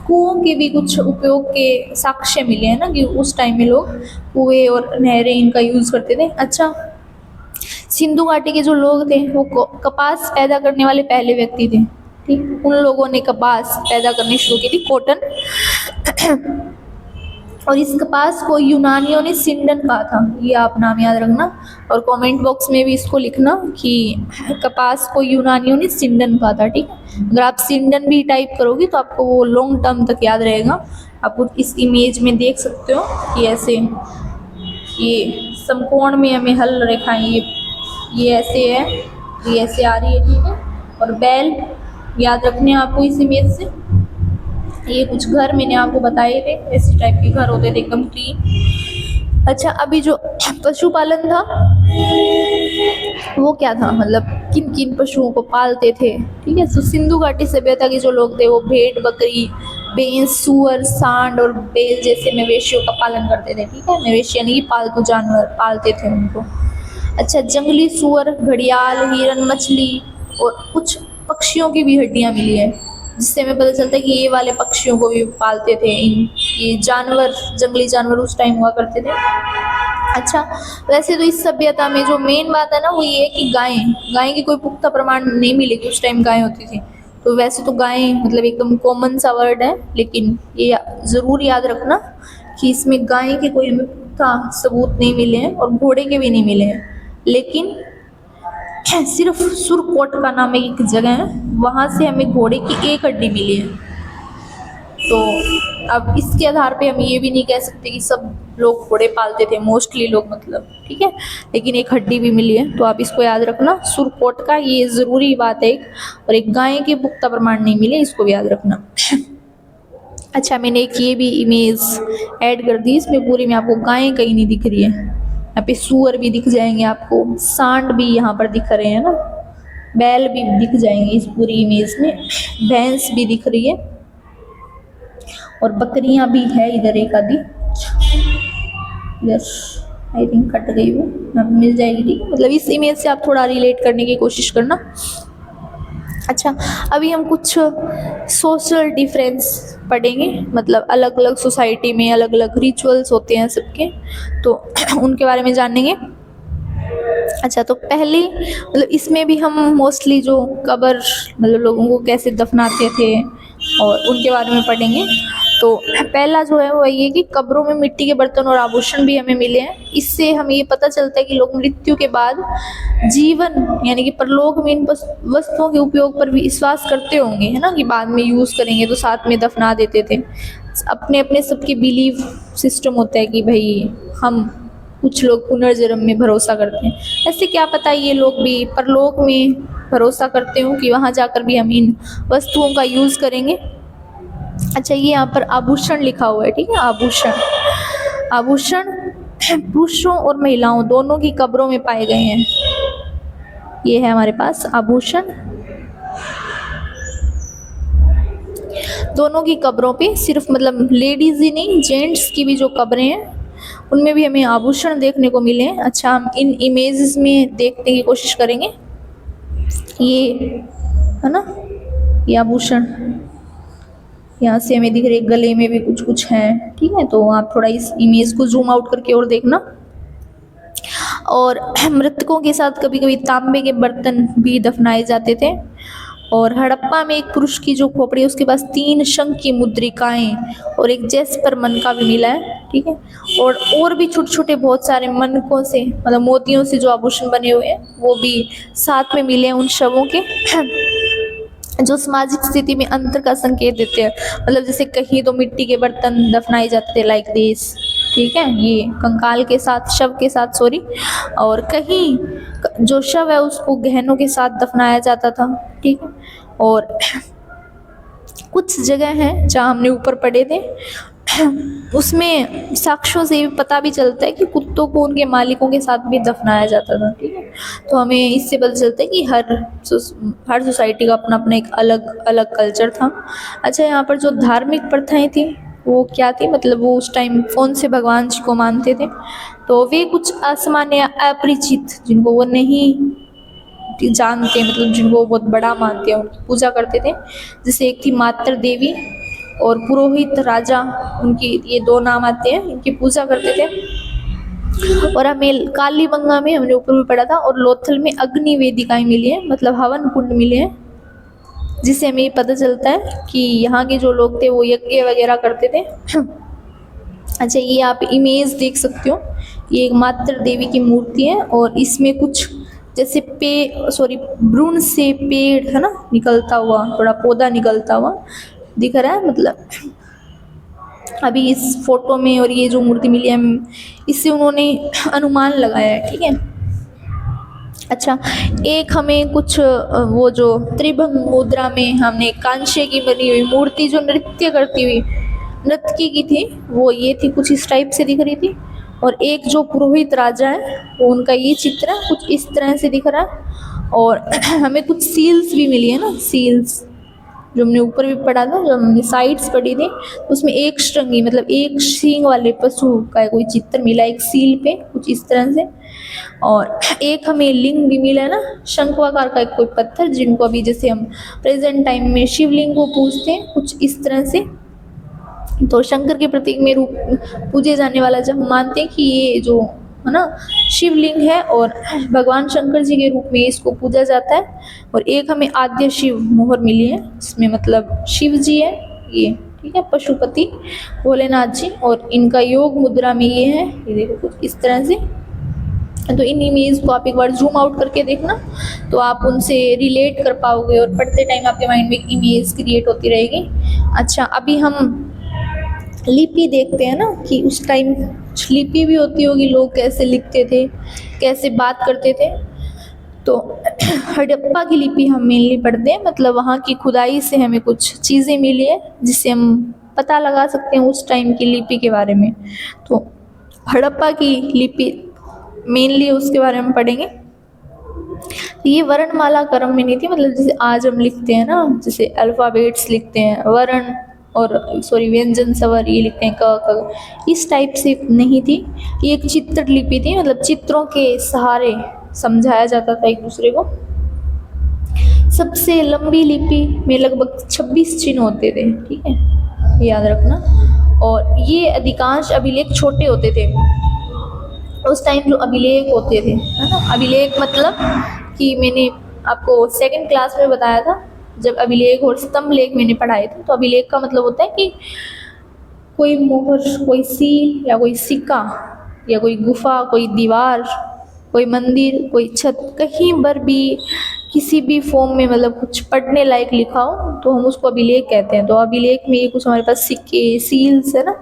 कुओं के भी कुछ उपयोग के साक्ष्य मिले हैं ना, कि उस टाइम में लोग कुएं और नहरें इनका यूज़ करते थे। अच्छा, सिंधु घाटी के जो लोग थे वो कपास पैदा करने वाले पहले व्यक्ति थे। ठीक, उन लोगों ने कपास पैदा करनी शुरू की थी, कॉटन। और इस कपास को यूनानियों ने सिंडन कहा था, ये आप नाम याद रखना, और कमेंट बॉक्स में भी इसको लिखना कि कपास को यूनानियों ने सिंडन कहा था। ठीक है, अगर आप सिंडन भी टाइप करोगे तो आपको वो लॉन्ग टर्म तक याद रहेगा। आप इस इमेज में देख सकते हो कि ऐसे ये समकोण में हमें हल रेखाएं, ये ऐसे है, ये ऐसे आ रही है। ठीक है, और बैल याद रखने हैं आपको इस इमेज से। ये कुछ घर मैंने आपको बताए थे, इस टाइप के घर होते थे एकदम क्लीन। अच्छा, अभी जो पशुपालन था वो क्या था, मतलब किन किन पशुओं को पालते थे। ठीक है, तो सिंधु घाटी सभ्यता के जो लोग थे वो भेड़, बकरी, भैंस, सूअर, सांड और बैल जैसे मवेशियों का पालन करते थे। ठीक है, मवेशी यानी कि पालतू जानवर पालते थे उनको। अच्छा, जंगली सूअर, घड़ियाल, हिरन, मछली और कुछ पक्षियों की भी हड्डियाँ मिली है, जिससे हमें पता चलता है कि ये वाले पक्षियों को भी पालते थे। ये जानवर, जंगली जानवर उस टाइम हुआ करते थे। अच्छा, वैसे तो इस सभ्यता में जो मेन बात है ना वो ये है कि गाय की कोई पुख्ता प्रमाण नहीं मिलेगी, उस टाइम गाय होती थी। तो वैसे तो गाय मतलब एकदम कॉमन सा वर्ड है, लेकिन ये ज़रूर याद रखना कि इसमें गाय के कोई हमें पुख्ता सबूत नहीं मिले हैं और घोड़े के भी नहीं मिले हैं। लेकिन सिर्फ सुरकोट का नाम एक जगह है, वहाँ से हमें घोड़े की एक हड्डी मिली है। तो अब इसके आधार पे हम ये भी नहीं कह सकते कि सब लोग घोड़े पालते थे, मोस्टली लोग मतलब, ठीक है, लेकिन एक हड्डी भी मिली है। तो आप इसको याद रखना, सुरकोट का, ये ज़रूरी बात है एक। और एक गाय के पुख्ता प्रमाण नहीं मिले, इसको भी याद रखना। अच्छा, मैंने एक ये भी इमेज ऐड कर दी, इसमें पूरी में आपको गायें कहीं नहीं दिख रही है, यहाँ पे सूअर भी दिख जाएंगे आपको, सांड भी यहाँ पर दिख रहे हैं ना, बैल भी दिख जाएंगे इस पूरी इमेज में, भैंस भी दिख रही है, और बकरियां भी है इधर एक आधी, इधर आई थिंक कट गई वो, यहाँ पे मिल जाएगी, ठीक है। मतलब इस इमेज से आप थोड़ा रिलेट करने की कोशिश करना। अच्छा, अभी हम कुछ सोशल डिफरेंस पढ़ेंगे, मतलब अलग अलग सोसाइटी में अलग अलग रिचुअल्स होते हैं सबके, तो उनके बारे में जानेंगे। अच्छा, तो पहले मतलब इसमें भी हम मोस्टली जो कब्र मतलब लोगों को कैसे दफनाते थे और उनके बारे में पढ़ेंगे। तो पहला जो है वो ये कि कब्रों में मिट्टी के बर्तन और आभूषण भी हमें मिले हैं। इससे हमें ये पता चलता है कि लोग मृत्यु के बाद जीवन यानी कि परलोक में इन वस्तुओं के उपयोग पर भी विश्वास करते होंगे, है ना, कि बाद में यूज़ करेंगे, तो साथ में दफना देते थे। अपने अपने सबके बिलीव सिस्टम होता है कि भाई हम, कुछ लोग पुनर्जन्म में भरोसा करते हैं, ऐसे क्या पता ये लोग भी परलोक में भरोसा करते हो कि वहाँ जाकर भी हम इन वस्तुओं का यूज़ करेंगे। अच्छा, ये यहाँ पर आभूषण लिखा हुआ है, ठीक है, आभूषण। आभूषण पुरुषों और महिलाओं दोनों की कब्रों में पाए गए हैं। ये है हमारे पास आभूषण, दोनों की कब्रों पे, सिर्फ मतलब लेडीज ही नहीं, जेंट्स की भी जो कब्रें हैं उनमें भी हमें आभूषण देखने को मिले हैं। अच्छा, हम इन इमेजेस में देखने की कोशिश करेंगे। ये है ना, ये आभूषण यहाँ से हमें दिख रहे, गले में भी कुछ कुछ है, ठीक है। तो आप थोड़ा इस इमेज को जूम आउट करके और देखना। और मृतकों के साथ कभी कभी तांबे के बर्तन भी दफनाए जाते थे। और हड़प्पा में एक पुरुष की जो खोपड़ी है उसके पास 3 शंख की मुद्रिकाएं और एक जैस्पर मनका भी मिला है, ठीक है। और भी छोटे छोटे बहुत सारे मनकों से मतलब मोतियों से जो आभूषण बने हुए हैं वो भी साथ में मिले हैं उन शवों के, जो सामाजिक स्थिति में अंतर का संकेत देते हैं। मतलब जैसे कहीं तो मिट्टी के बर्तन दफनाए जाते थे लाइक दिस, ठीक है, ये कंकाल के साथ, शव के साथ, सॉरी, और कहीं जो शव है उसको गहनों के साथ दफनाया जाता था, ठीक है। और कुछ जगह हैं जहाँ हमने ऊपर पढ़े थे उसमें साक्ष्यों से पता भी चलता है कि कुत्तों को उनके मालिकों के साथ भी दफनाया जाता था, ठीक है। तो हमें इससे पता चलता है कि हर सोसाइटी का अपना अपना एक अलग अलग कल्चर था। अच्छा, यहाँ पर जो धार्मिक प्रथाएं थी वो क्या थी, मतलब वो उस टाइम कौन से भगवान जी को मानते थे, तो वे कुछ असामान्य अपरिचित जिनको वो नहीं जानते, मतलब जिनको वो बहुत बड़ा मानते हैं, उनकी पूजा करते थे। जैसे एक थी मातृ देवी और पुरोहित राजा, उनकी ये 2 नाम आते हैं, इनकी पूजा करते थे। और हमें कालीबंगा में हमने ऊपर भी पढ़ा था, और लोथल में अग्नि वेदिकाएं मिली है, मतलब हवन कुंड मिले हैं, जिससे हमें ये पता चलता है कि यहाँ के जो लोग थे वो यज्ञ वगैरह करते थे। अच्छा, ये आप इमेज देख सकते हो, ये एक मातृ देवी की मूर्ति है और इसमें कुछ जैसे भ्रूण से पेड़ है ना निकलता हुआ, थोड़ा पौधा निकलता हुआ दिख रहा है, मतलब अभी इस फोटो में। और ये जो मूर्ति मिली है इससे उन्होंने अनुमान लगाया है, ठीक है। अच्छा, एक हमें कुछ वो जो त्रिभंग मुद्रा में हमने कांस्य की बनी हुई मूर्ति जो नृत्य करती हुई नृत्य की थी, वो ये थी, कुछ इस टाइप से दिख रही थी। और एक जो पुरोहित राजा है वो उनका ये चित्र है, कुछ इस तरह से दिख रहा है। और हमें कुछ सील्स भी मिली है ना, सील्स जो हमने ऊपर भी पढ़ा था, जो हमने साइड्स पढ़ी थी, उसमें एक श्रृंगी मतलब एक सींग वाले पशु का कोई चित्र मिला एक सील पे, कुछ इस तरह से। और एक हमें लिंग भी मिला है ना, शंखवाकार का एक कोई पत्थर, जिनको अभी जैसे हम प्रेजेंट टाइम में शिवलिंग को पूजते हैं, कुछ इस तरह से। तो शंकर के प्रतीक में रूप पूजे जाने वाला जब हम मानते हैं कि ये जो है ना शिवलिंग है और भगवान शंकर जी के रूप में इसको पूजा जाता है। और एक हमें आद्य शिव मोहर मिली है, इसमें मतलब शिव जी है ये, ठीक है, पशुपति भोलेनाथ जी, और इनका योग मुद्रा में ये है, ये देखो कुछ इस तरह से। तो इन इमेज को आप एक बार जूम आउट करके देखना, तो आप उनसे रिलेट कर पाओगे और पढ़ते टाइम आपके माइंड में एक इमेज क्रिएट होती रहेगी। अच्छा, अभी हम लिपि देखते हैं ना कि उस टाइम लिपि भी होती होगी, लोग कैसे लिखते थे, कैसे बात करते थे। तो हड़प्पा की लिपि हम मेनली पढ़ते हैं, मतलब वहाँ की खुदाई से हमें कुछ चीज़ें मिली है जिससे हम पता लगा सकते हैं उस टाइम की लिपि के बारे में। तो हड़प्पा की लिपि मेनली उसके बारे में पढ़ेंगे। ये वर्णमाला क्रम में नहीं थी, मतलब जैसे आज हम लिखते हैं ना, जैसे अल्फ़ाबेट्स लिखते हैं, वर्ण और व्यंजन स्वर ये लिखते हैं, क ख, इस टाइप से नहीं थी। ये एक चित्र लिपि थी, मतलब चित्रों के सहारे समझाया जाता था एक दूसरे को। सबसे लंबी लिपि में लगभग 26 चिन्ह होते थे, ठीक है, याद रखना। और ये अधिकांश अभिलेख छोटे होते थे उस टाइम, जो अभिलेख होते थे, है ना। अभिलेख मतलब कि मैंने आपको सेकंड क्लास में बताया था, जब अभिलेख और स्तंभ लेख मैंने पढ़ाए थे, तो अभिलेख का मतलब होता है कि कोई मोहर, कोई सील या कोई सिक्का या कोई गुफा, कोई दीवार, कोई मंदिर, कोई छत, कहीं पर भी किसी भी फॉर्म में मतलब कुछ पढ़ने लायक लिखा हो तो हम उसको अभिलेख कहते हैं। तो अभिलेख में ये कुछ हमारे पास सिक्के, सील्स है ना,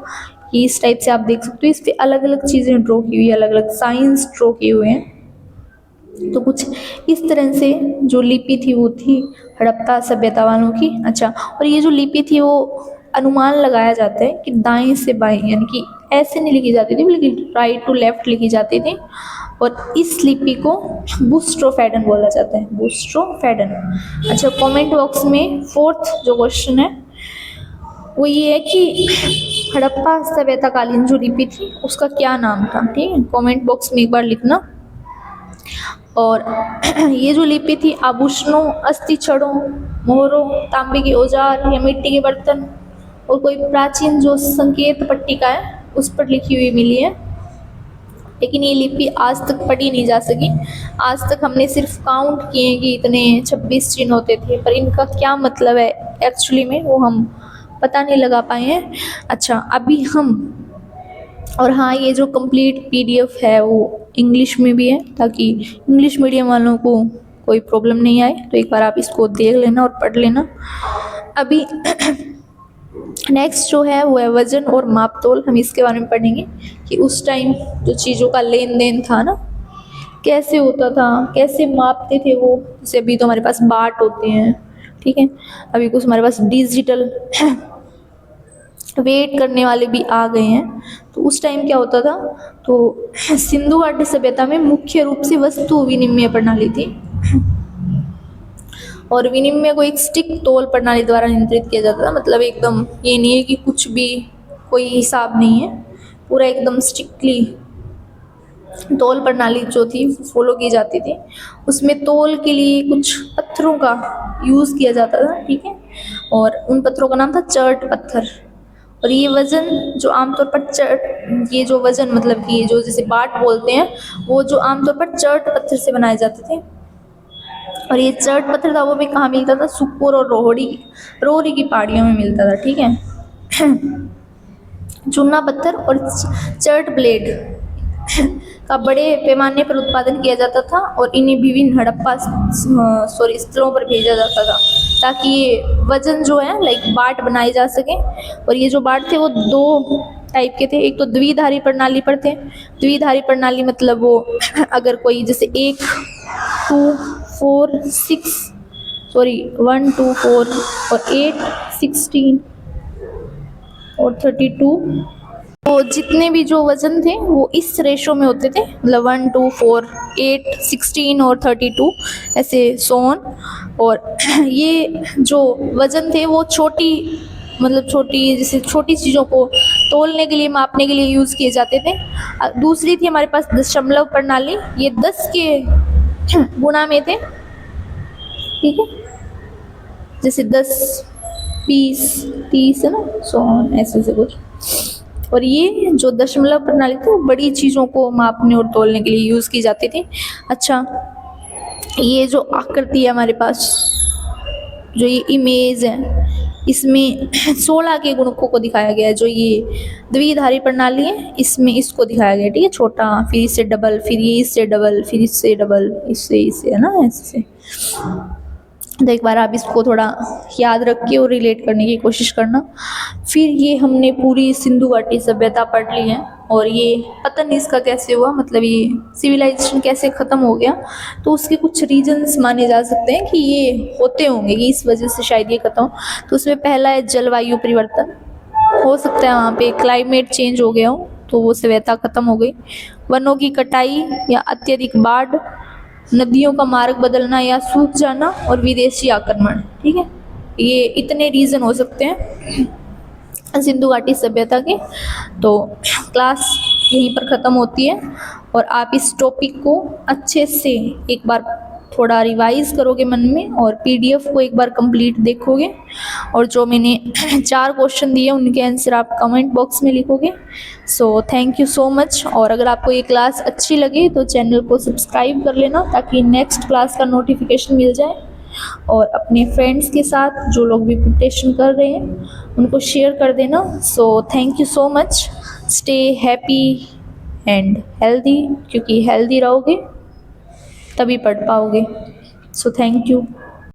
कि इस टाइप से आप देख सकते हो। इस पे अलग अलग चीज़ें ड्रॉ की हुई है, अलग अलग साइंस ड्रॉ किए हुए हैं। तो कुछ इस तरह से जो लिपि थी वो थी हड़प्पा सभ्यता वालों की। अच्छा, और ये जो लिपि थी वो अनुमान लगाया जाता है कि दाएं से बाएं, यानी कि ऐसे नहीं लिखी जाती थी बल्कि राइट टू लेफ्ट लिखी जाती थी। और इस लिपि को बूस्ट्रोफेडन बोला जाता है, बूस्ट्रोफेडन। अच्छा, कमेंट बॉक्स में फोर्थ जो क्वेश्चन है वो ये है कि हड़प्पा सभ्यताकालीन जो लिपि थी उसका क्या नाम था, ठीक है, कमेंट बॉक्स में एक बार लिखना। और ये जो लिपि थी आभूषणों, अस्थि छड़ों, मोहरों, तांबे के औजार या मिट्टी के बर्तन और कोई प्राचीन जो संकेत पट्टिका है उस पर लिखी हुई मिली है। लेकिन ये लिपि आज तक पढ़ी नहीं जा सकी। आज तक हमने सिर्फ काउंट किए कि इतने 26 चिन्ह होते थे, पर इनका क्या मतलब है एक्चुअली में वो हम पता नहीं लगा पाए हैं। अच्छा, अभी हम, और हाँ, ये जो कंप्लीट पीडीएफ है वो इंग्लिश में भी है, ताकि इंग्लिश मीडियम वालों को कोई प्रॉब्लम नहीं आए। तो एक बार आप इसको देख लेना और पढ़ लेना। अभी नेक्स्ट जो है वो है वजन और मापतोल। हम इसके बारे में पढ़ेंगे कि उस टाइम जो चीज़ों का लेन देन था ना, कैसे होता था, कैसे मापते थे वो। जैसे अभी तो हमारे पास बाट होते हैं, ठीक है, अभी कुछ हमारे पास डिजिटल वेट करने वाले भी आ गए हैं। तो उस टाइम क्या होता था, तो सिंधु घाटी सभ्यता में मुख्य रूप से वस्तु विनिमय प्रणाली थी, और विनिमय को एक स्टिक तोल प्रणाली द्वारा नियंत्रित किया जाता था। मतलब एकदम ये नहीं है कि कुछ भी कोई हिसाब नहीं है, पूरा एकदम स्ट्रिक्टली तोल प्रणाली जो थी फॉलो की जाती थी। उसमें तोल के लिए कुछ पत्थरों का यूज़ किया जाता था, ठीक है, और उन पत्थरों का नाम था चर्ट पत्थर। और ये वज़न जो आमतौर पर ये जो वज़न मतलब कि ये जो जैसे बाट बोलते हैं, वो जो आमतौर पर चर्ट पत्थर से बनाए जाते थे। और ये चर्ट पत्थर था वो भी कहाँ मिलता था, सुखपुर और रोहरी की पहाड़ियों में मिलता था, ठीक है। चूना पत्थर और चर्ट ब्लेड का बड़े पैमाने पर उत्पादन किया जाता था और इन्हें विभिन्न हड़प्पा स्थलों पर भेजा जाता था, ताकि ये वजन जो है लाइक बाट बनाए जा सके। और ये जो बाट थे वो दो टाइप के थे, एक तो द्विधारी प्रणाली पर थे। द्विधारी प्रणाली मतलब वो अगर कोई जैसे 1 2 4 6 1 2 4 और 8 16 और 32, तो जितने भी जो वज़न थे वो इस रेशो में होते थे, मतलब 1 2 4 8 16 और 32 ऐसे सोन। और ये जो वज़न थे वो छोटी जैसे छोटी चीज़ों को तोलने के लिए, मापने के लिए यूज़ किए जाते थे। दूसरी थी हमारे पास दशमलव प्रणाली, ये 10 के गुणा में थे, ठीक है, जैसे 10 20 30 है ना, सोन ऐसे से कुछ। और ये जो दशमलव प्रणाली थी वो बड़ी चीज़ों को मापने और तोलने के लिए यूज़ की जाती थी। अच्छा, ये जो आकृति है हमारे पास, जो ये इमेज है, इसमें 16 के गुणकों को दिखाया गया है। जो ये द्विधारी प्रणाली है इसमें इसको दिखाया गया है, ठीक है, छोटा, फिर इससे डबल, फिर ये इससे डबल, फिर इससे डबल, इससे इससे, है ना, ऐसे। तो एक बार आप इसको थोड़ा याद रख के और रिलेट करने की कोशिश करना। फिर ये हमने पूरी सिंधु घाटी सभ्यता पढ़ ली है, और ये पतन इसका कैसे हुआ, मतलब ये सिविलाइजेशन कैसे ख़त्म हो गया, तो उसके कुछ रीजंस माने जा सकते हैं कि ये होते होंगे, कि इस वजह से शायद ये ख़त्म हो। तो उसमें पहला है जलवायु परिवर्तन, हो सकता है वहाँ पे क्लाइमेट चेंज हो गया हो तो वो सभ्यता ख़त्म हो गई। वनों की कटाई या अत्यधिक बाढ़, नदियों का मार्ग बदलना या सूख जाना, और विदेशी आक्रमण, ठीक है, ये इतने रीज़न हो सकते हैं सिंधु घाटी सभ्यता के। तो क्लास यहीं पर ख़त्म होती है, और आप इस टॉपिक को अच्छे से एक बार थोड़ा रिवाइज करोगे मन में, और पीडीएफ को एक बार कंप्लीट देखोगे, और जो मैंने 4 क्वेश्चन दिए उनके आंसर आप कमेंट बॉक्स में लिखोगे। So thank you so much. और अगर आपको ये क्लास अच्छी लगे तो चैनल को सब्सक्राइब कर लेना, ताकि नेक्स्ट क्लास का नोटिफिकेशन मिल जाए, और अपने फ्रेंड्स के साथ जो लोग भी प्रिपरेशन कर रहे हैं उनको शेयर कर देना। So thank you so much. Stay happy and healthy, क्योंकि हेल्दी रहोगे तभी पढ़ पाओगे। So thank you.